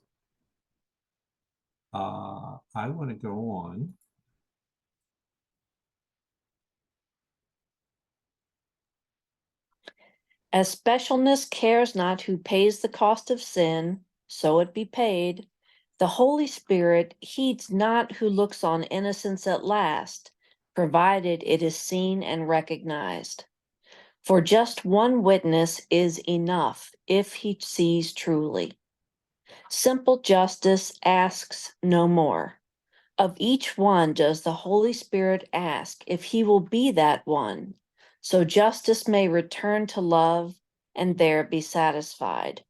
I want to go on. As specialness cares not who pays the cost of sin, so it be paid, The Holy Spirit heeds not who looks on innocence at last, provided it is seen and recognized. For just one witness is enough if he sees truly. Simple justice asks no more. Of each one does the Holy Spirit ask if he will be that one, so justice may return to love and there be satisfied.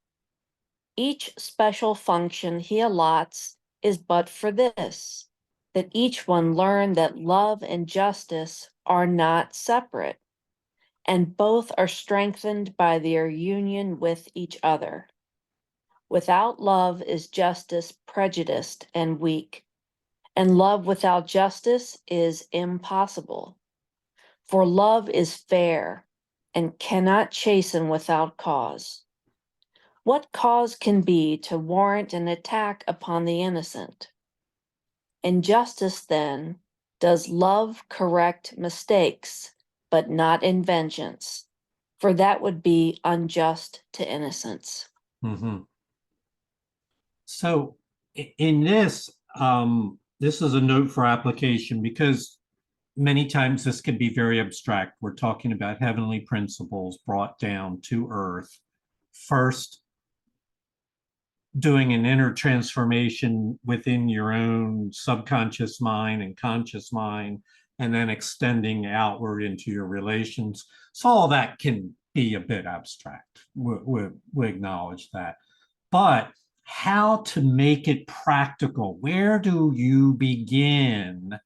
Each special function he allots is but for this, that each one learn that love and justice are not separate, and both are strengthened by their union with each other. Without love is justice prejudiced and weak, and love without justice is impossible. For love is fair and cannot chasten without cause. What cause can be to warrant an attack upon the innocent? In justice, then, does love correct mistakes, but not in vengeance, for that would be unjust to innocence. Mhm. So in this, this is a note for application because many times this can be very abstract. We're talking about heavenly principles brought down to earth. First, doing an inner transformation within your own subconscious mind and conscious mind, and then extending outward into your relations. So all that can be a bit abstract. We acknowledge that. But how to make it practical? Where do you begin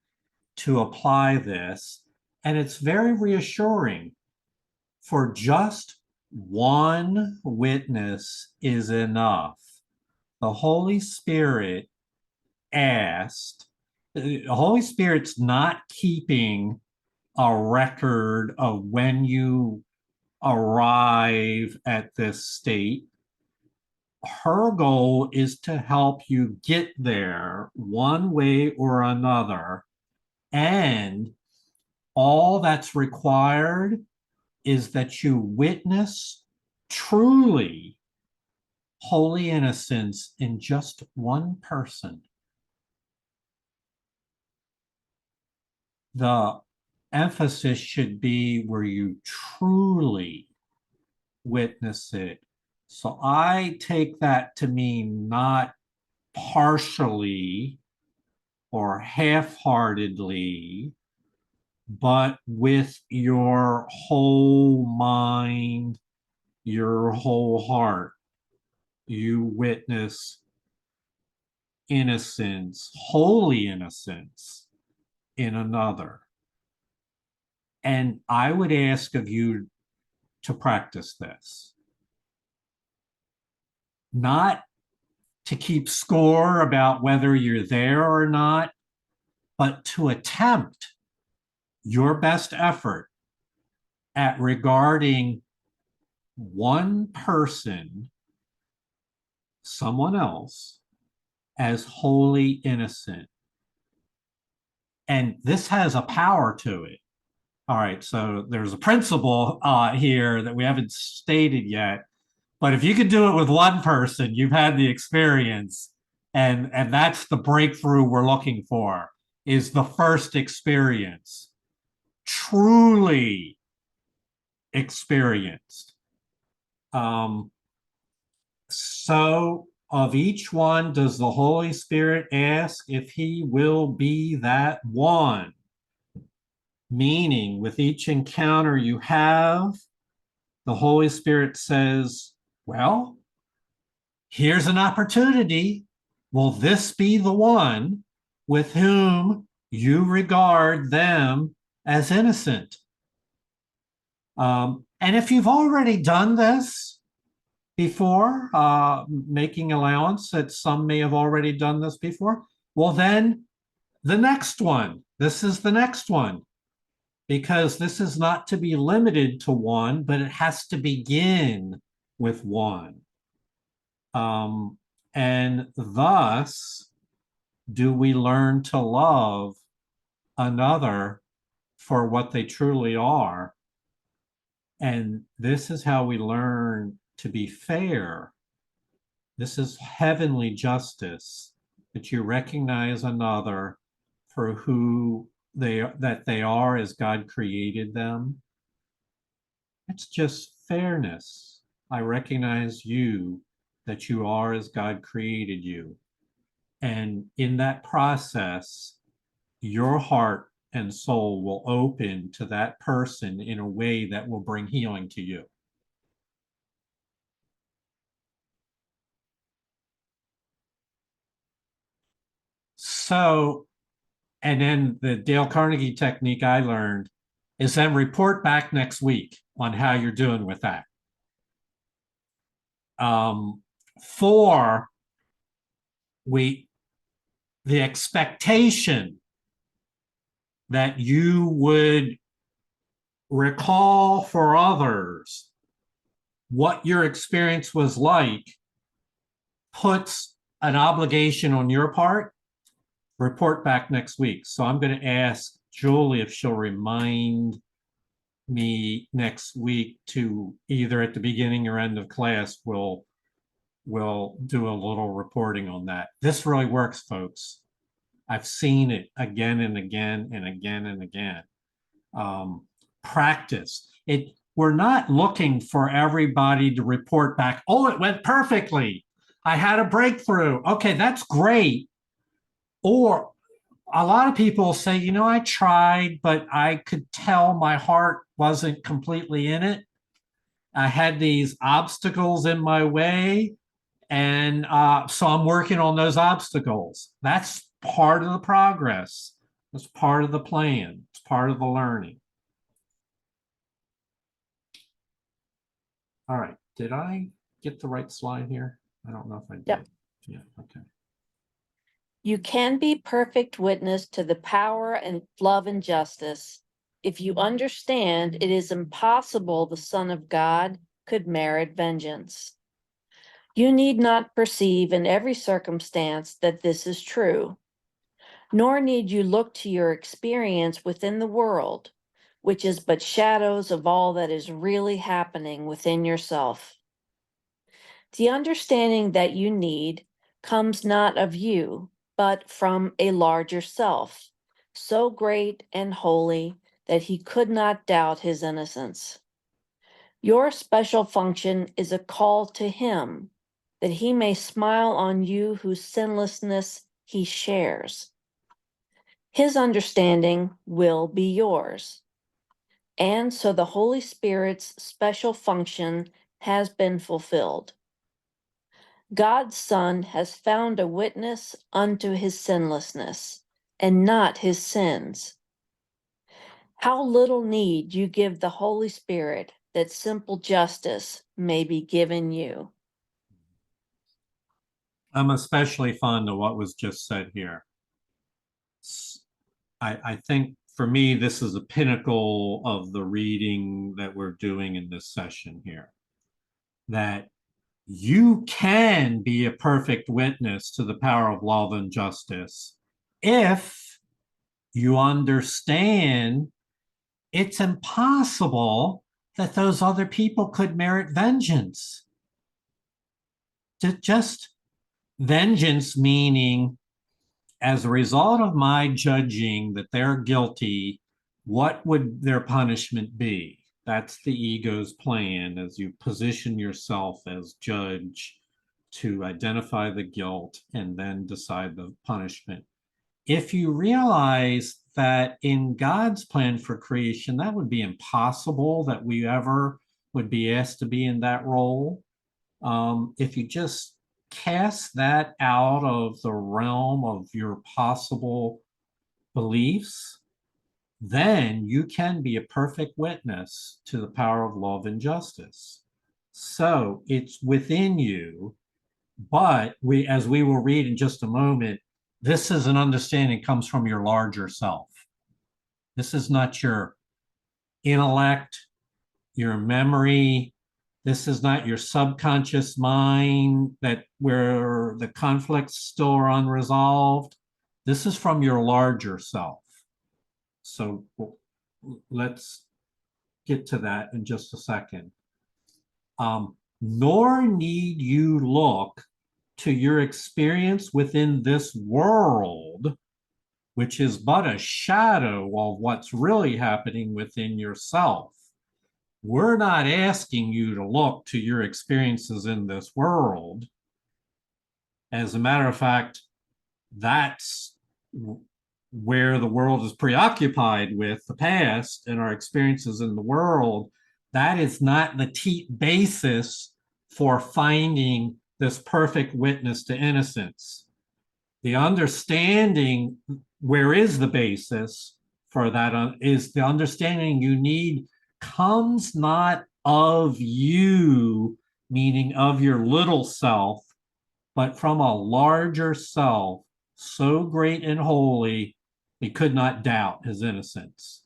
to apply this? And it's very reassuring. For just one witness is enough. The Holy Spirit asked, the Holy Spirit's not keeping a record of when you arrive at this state. Her goal is to help you get there one way or another. And all that's required is that you witness truly holy innocence in just one person. The emphasis should be where you truly witness it. So I take that to mean not partially or half-heartedly, but with your whole mind, your whole heart. You witness innocence, holy innocence in another. And I would ask of you to practice this. Not to keep score about whether you're there or not, but to attempt your best effort at regarding one person, someone else, as wholly innocent. And this has a power to it. All right, so there's a principle here that we haven't stated yet, but if you can do it with one person, you've had the experience, and that's the breakthrough we're looking for, is the first experience, truly experienced. So of each one does the Holy Spirit ask if he will be that one. Meaning, with each encounter you have, the Holy Spirit says, well, here's an opportunity. Will this be the one with whom you regard them as innocent? And if you've already done this before, making allowance that some may have already done this before, well, then the next one, this is the next one. Because this is not to be limited to one, but it has to begin with one. And thus do we learn to love another for what they truly are. And this is how we learn to be fair. This is heavenly justice. that you recognize another for who they are as God created them. It's just fairness. I recognize you, that you are as God created you. And in that process, your heart and soul will open to that person in a way that will bring healing to you. So, and then the Dale Carnegie technique I learned is then report back next week on how you're doing with that. For the expectation that you would recall for others what your experience was like puts an obligation on your part. Report back next week. So I'm going to ask Julie if she'll remind me next week to either at the beginning or end of class, we'll do a little reporting on that. This really works, folks. I've seen it again and again and again and again. Practice it. We're not looking for everybody to report back, oh, it went perfectly, I had a breakthrough. Okay, that's great. Or a lot of people say, you know, I tried, but I could tell my heart wasn't completely in it. I had these obstacles in my way. And so I'm working on those obstacles. That's part of the progress. That's part of the plan. It's part of the learning. All right. Did I get the right slide here? I don't know if I did. Yep. Yeah. Okay. You can be perfect witness to the power and love and justice if you understand it is impossible the Son of God could merit vengeance. You need not perceive in every circumstance that this is true, nor need you look to your experience within the world, which is but shadows of all that is really happening within yourself. The understanding that you need comes not of you, but from a larger self, so great and holy that he could not doubt his innocence. Your special function is a call to him, that he may smile on you whose sinlessness he shares. His understanding will be yours. And so the Holy Spirit's special function has been fulfilled. God's Son has found a witness unto his sinlessness, and not his sins. How little need you give the Holy Spirit that simple justice may be given you. I'm especially fond of what was just said here. I think for me, this is a pinnacle of the reading that we're doing in this session here. That you can be a perfect witness to the power of love and justice if you understand it's impossible that those other people could merit vengeance. Just vengeance meaning, as a result of my judging that they're guilty, what would their punishment be? That's the ego's plan as you position yourself as judge to identify the guilt and then decide the punishment. If you realize that in God's plan for creation, that would be impossible that we ever would be asked to be in that role. If you just cast that out of the realm of your possible beliefs, then you can be a perfect witness to the power of love and justice. So it's within you, but as we will read in just a moment, this is an understanding comes from your larger self. This is not your intellect, your memory. This is not your subconscious mind that where the conflicts still are unresolved. This is from your larger self. So let's get to that in just a second. Nor need you look to your experience within this world, which is but a shadow of what's really happening within yourself. We're not asking you to look to your experiences in this world. As a matter of fact, that's where the world is preoccupied with the past and our experiences in the world. That is not the basis for finding this perfect witness to innocence. The understanding, where is the basis for that, is the understanding you need comes not of you, meaning of your little self, but from a larger self, so great and holy, he could not doubt his innocence.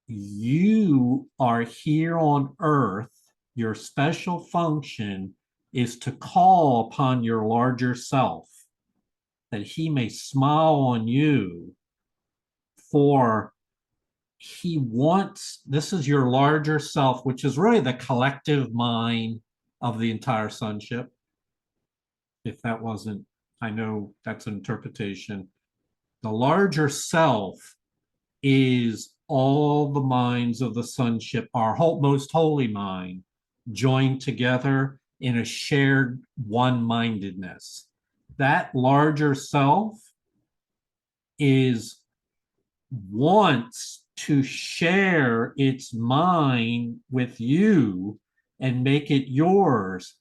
You are here on earth. Your special function is to call upon your larger self, that he may smile on you, for he wants, this is your larger self, which is really the collective mind of the entire sonship. If that wasn't, I know that's an interpretation. The larger self is all the minds of the sonship, our most holy mind, joined together in a shared one-mindedness. That larger self wants to share its mind with you and make it yours.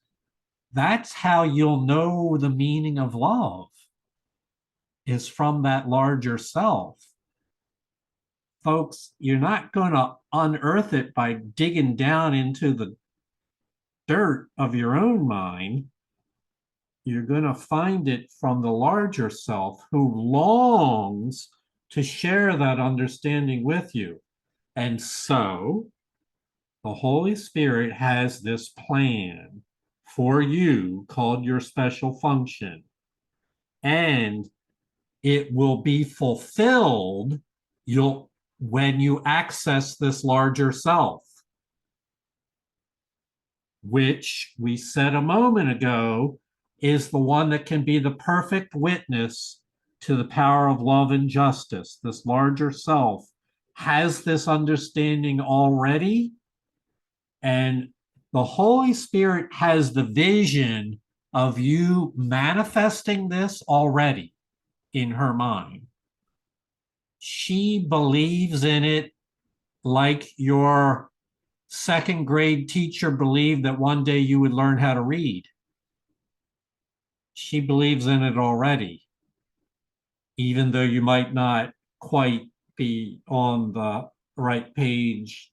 That's how you'll know the meaning of love, is from that larger self. Folks, you're not going to unearth it by digging down into the dirt of your own mind. You're going to find it from the larger self, who longs to share that understanding with you. And so the Holy Spirit has this plan for you called your special function. And it will be fulfilled when you access this larger self, which we said a moment ago is the one that can be the perfect witness to the power of love and justice. This larger self has this understanding already, and the Holy Spirit has the vision of you manifesting this already in her mind. She believes in it like your second grade teacher believed that one day you would learn how to read. She believes in it already, even though you might not quite be on the right page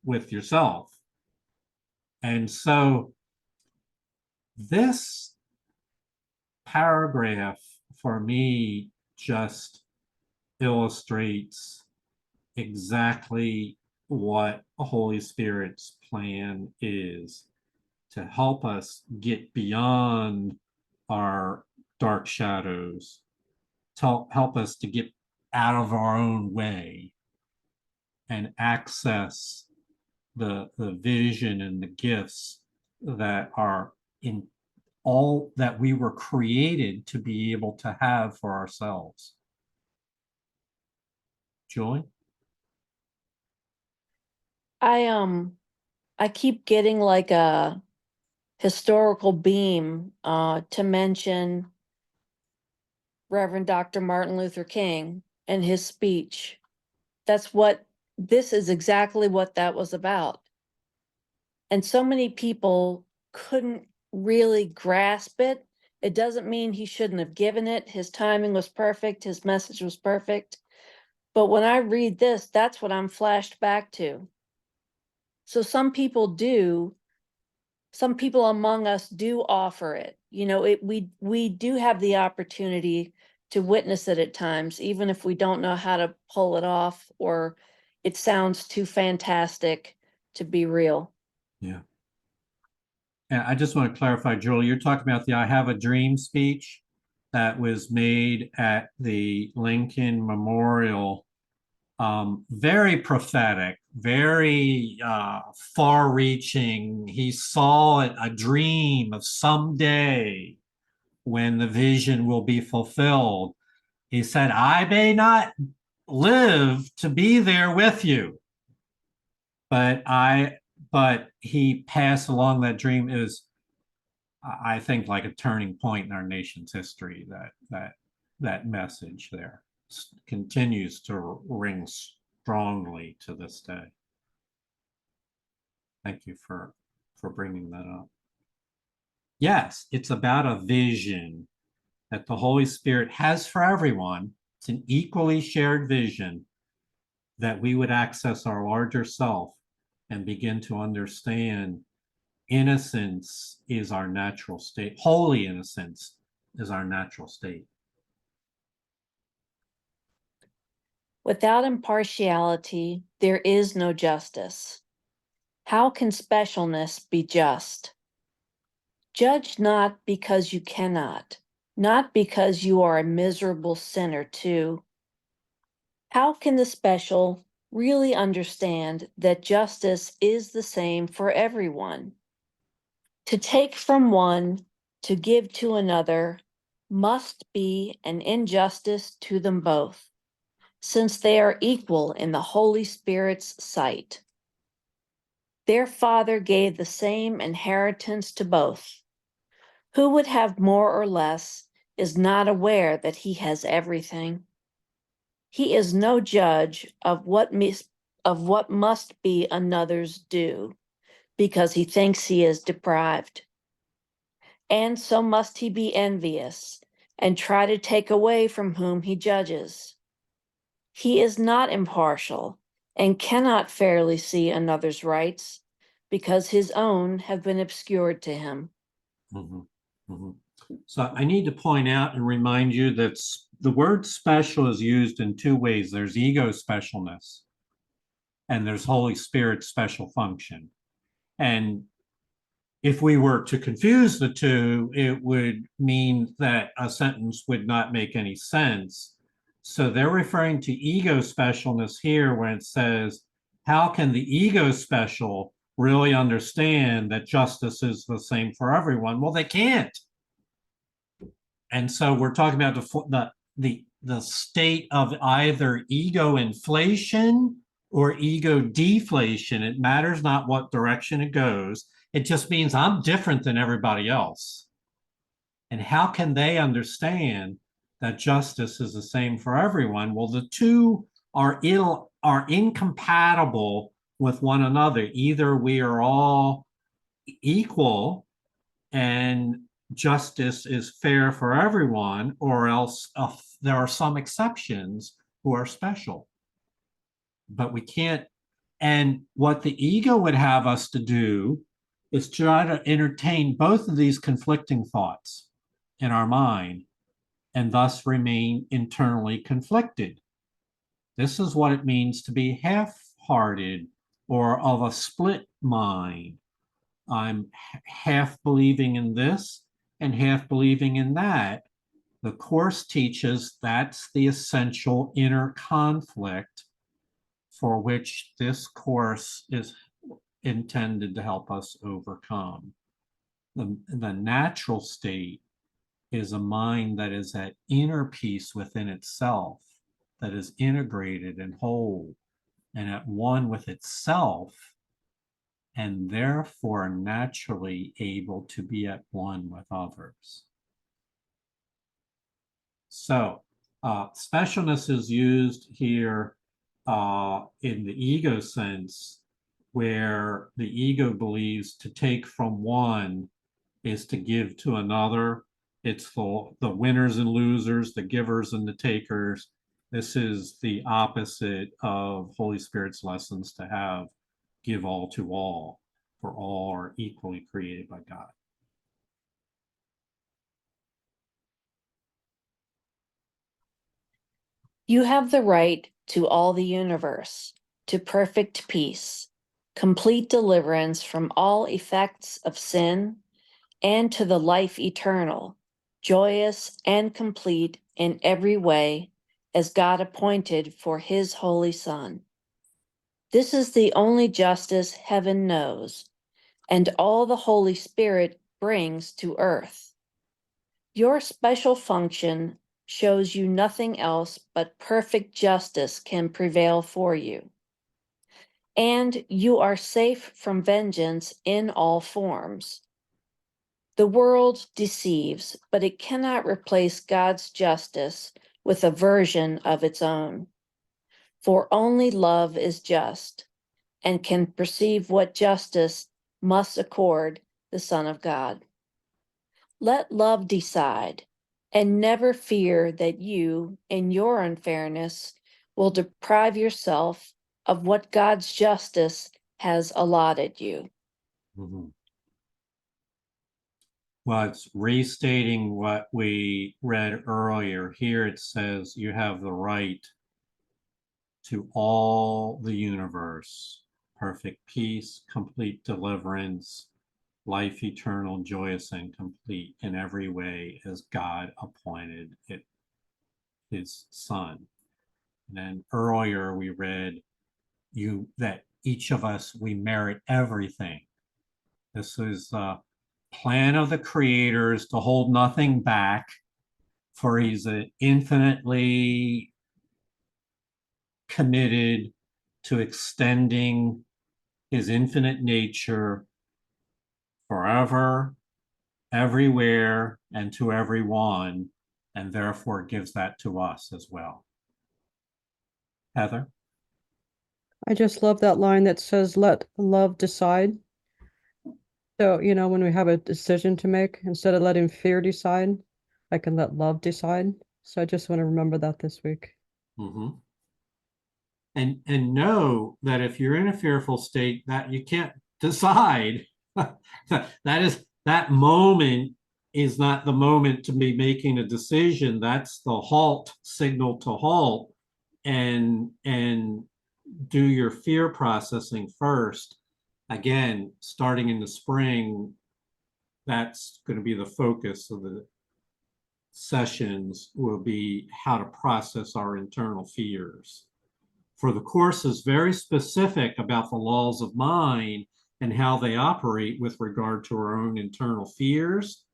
with yourself. And so this paragraph for me just illustrates exactly what the Holy Spirit's plan is, to help us get beyond our dark shadows, to help us to get out of our own way and access the vision and the gifts that are in all that we were created to be able to have for ourselves. Joy? I keep getting like a historical beam to mention Reverend Dr. Martin Luther King and his speech. This is exactly what that was about. And so many people couldn't really grasp it. It doesn't mean he shouldn't have given it. His timing was perfect. His message was perfect. But when I read this, that's what I'm flashed back to. So some people among us do offer it. You know, we do have the opportunity to witness it at times, even if we don't know how to pull it off, or it sounds too fantastic to be real. Yeah. And I just want to clarify, Joel, you're talking about the I Have a Dream speech that was made at the Lincoln Memorial. Very prophetic, very far-reaching. He saw a dream of someday when the vision will be fulfilled. He said, I may not live to be there with you, but he passed along that dream. It was, I think, like a turning point in our nation's history. That message there continues to ring strongly to this day. Thank you for bringing that up. Yes, it's about a vision that the Holy Spirit has for everyone. It's an equally shared vision that we would access our larger self and begin to understand innocence is our natural state. Holy innocence is our natural state. Without impartiality, there is no justice. How can specialness be just? Judge not because you cannot, not because you are a miserable sinner too. How can the special really understand that justice is the same for everyone? To take from one, to give to another, must be an injustice to them both, since they are equal in the Holy Spirit's sight. Their Father gave the same inheritance to both. Who would have more or less is not aware that he has everything. He is no judge of what must be another's due, because he thinks he is deprived. And so must he be envious and try to take away from whom he judges. He is not impartial and cannot fairly see another's rights, because his own have been obscured to him. Mhm, mhm. So I need to point out and remind you that the word special is used in two ways. There's ego specialness and there's Holy Spirit special function. And if we were to confuse the two, it would mean that a sentence would not make any sense. So they're referring to ego specialness here when it says, how can the ego special really understand that justice is the same for everyone? Well, they can't. And so we're talking about the state of either ego inflation or ego deflation. It matters not what direction it goes. It just means I'm different than everybody else. And how can they understand that justice is the same for everyone? Well, the two are incompatible with one another. Either we are all equal and justice is fair for everyone, or else there are some exceptions who are special. But we can't. And what the ego would have us to do is try to entertain both of these conflicting thoughts in our mind and thus remain internally conflicted. This is what it means to be half-hearted or of a split mind. I'm half believing in this and half believing in that. The Course teaches that's the essential inner conflict for which this Course is intended to help us overcome. The natural state is a mind that is at inner peace within itself, that is integrated and whole and at one with itself, and therefore naturally able to be at one with others. So specialness is used here in the ego sense, where the ego believes to take from one is to give to another. It's the winners and losers, the givers and the takers. This is the opposite of Holy Spirit's lessons to have give all to all, for all are equally created by God. You have the right to all the universe, to perfect peace, complete deliverance from all effects of sin, and to the life eternal, joyous and complete in every way, as God appointed for his holy Son. This is the only justice heaven knows, and all the Holy Spirit brings to earth. Your special function shows you nothing else but perfect justice can prevail for you. And you are safe from vengeance in all forms. The world deceives, but it cannot replace God's justice with a version of its own. For only love is just and can perceive what justice must accord the Son of God. Let love decide, and never fear that you, in your unfairness, will deprive yourself of what God's justice has allotted you. Mhm. Well, it's restating what we read earlier. Here it says you have the right to all the universe, perfect peace, complete deliverance, life eternal, joyous and complete in every way as God appointed it, his son. And then earlier we read that each of us, we merit everything. This is the plan of the creators to hold nothing back, for he's infinitely committed to extending his infinite nature forever, everywhere, and to everyone, and therefore gives that to us as well. Heather? I just love that line that says, let love decide. So, when we have a decision to make, instead of letting fear decide, I can let love decide. So I just want to remember that this week. Mm-hmm. And know that if you're in a fearful state, that you can't decide. that moment is not the moment to be making a decision. That's the halt signal to halt and do your fear processing first. Again, starting in the spring, that's going to be the focus of the sessions, will be how to process our internal fears. For the course is very specific about the laws of mind and how they operate with regard to our own internal fears.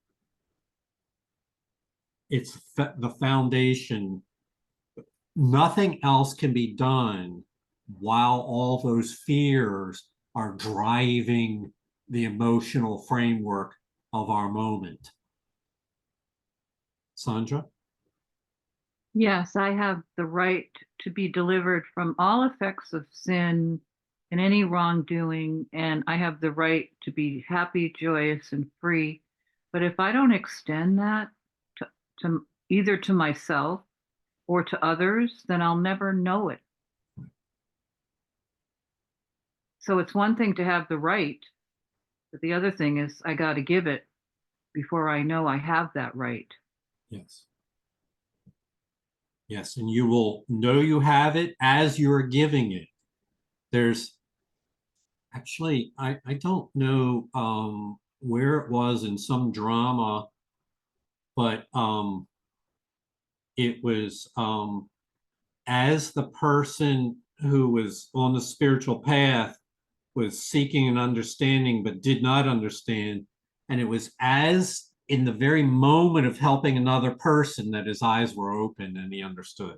It's the foundation. Nothing else can be done while all those fears are driving the emotional framework of our moment. Sandra? Yes, I have the right to be delivered from all effects of sin and any wrongdoing, and I have the right to be happy, joyous, and free. But if I don't extend that to either to myself or to others, then I'll never know it. So it's one thing to have the right, but the other thing is I got to give it before I know I have that right. Yes. Yes, and you will know you have it as you're giving it. There's actually, I don't know where it was in some drama, but it was as the person who was on the spiritual path was seeking an understanding but did not understand, and it was as in the very moment of helping another person that his eyes were open and he understood.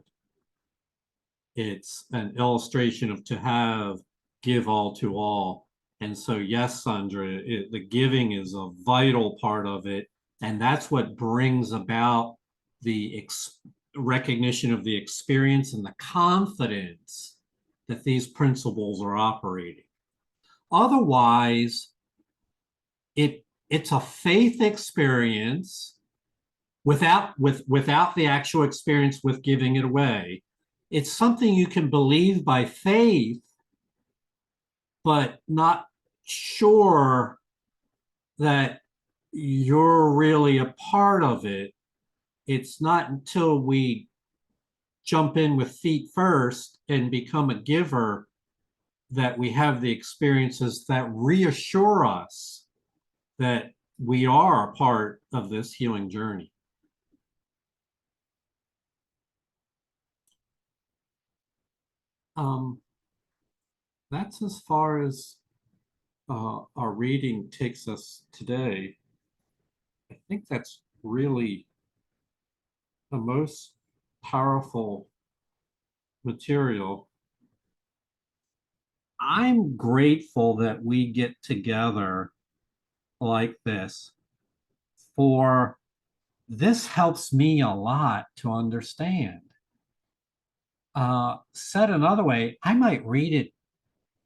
It's an illustration of to have, give all to all. And so, yes, Sandra, the giving is a vital part of it. And that's what brings about the recognition of the experience and the confidence that these principles are operating. Otherwise, it's a faith experience without the actual experience with giving it away. It's something you can believe by faith, but not sure that you're really a part of it. It's not until we jump in with feet first and become a giver that we have the experiences that reassure us that we are a part of this healing journey. That's as far as our reading takes us today. I think that's really the most powerful material. I'm grateful that we get together like this, for this helps me a lot to understand. Said another way, I might read it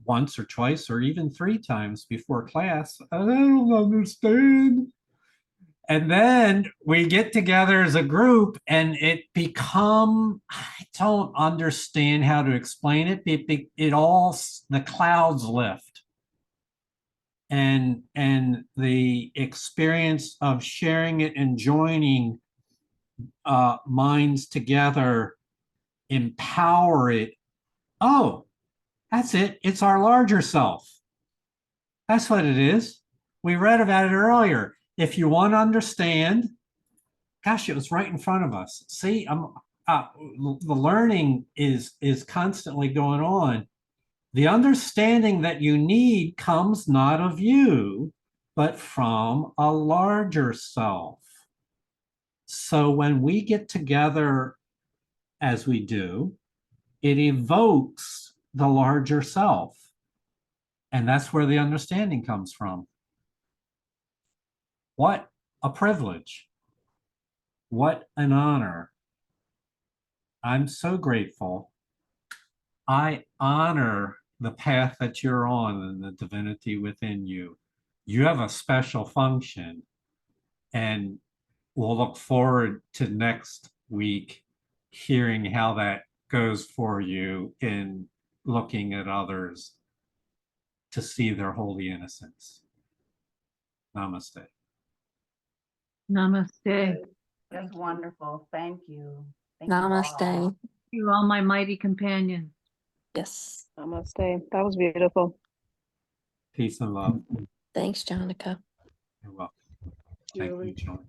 once or twice or even 3 times before class. I don't understand. And then we get together as a group and I don't understand how to explain it. The clouds lift. And the experience of sharing it and joining minds together, empower it. Oh, that's it. It's our larger self. That's what it is. We read about it earlier. If you want to understand, gosh, it was right in front of us. See, the learning is constantly going on. The understanding that you need comes not of you, but from a larger self. So when we get together as we do, it evokes the larger self. And that's where the understanding comes from. What a privilege. What an honor. I'm so grateful. I honor the path that you're on and the divinity within you. You have a special function, and we'll look forward to next week hearing how that goes for you in looking at others to see their holy innocence. Namaste. Namaste. That's wonderful. Thank you. Thank you all. Namaste. You all my mighty companion. Yes. Namaste. That was beautiful. Peace and love. Thanks, Jonica. You're welcome. Thank you, John.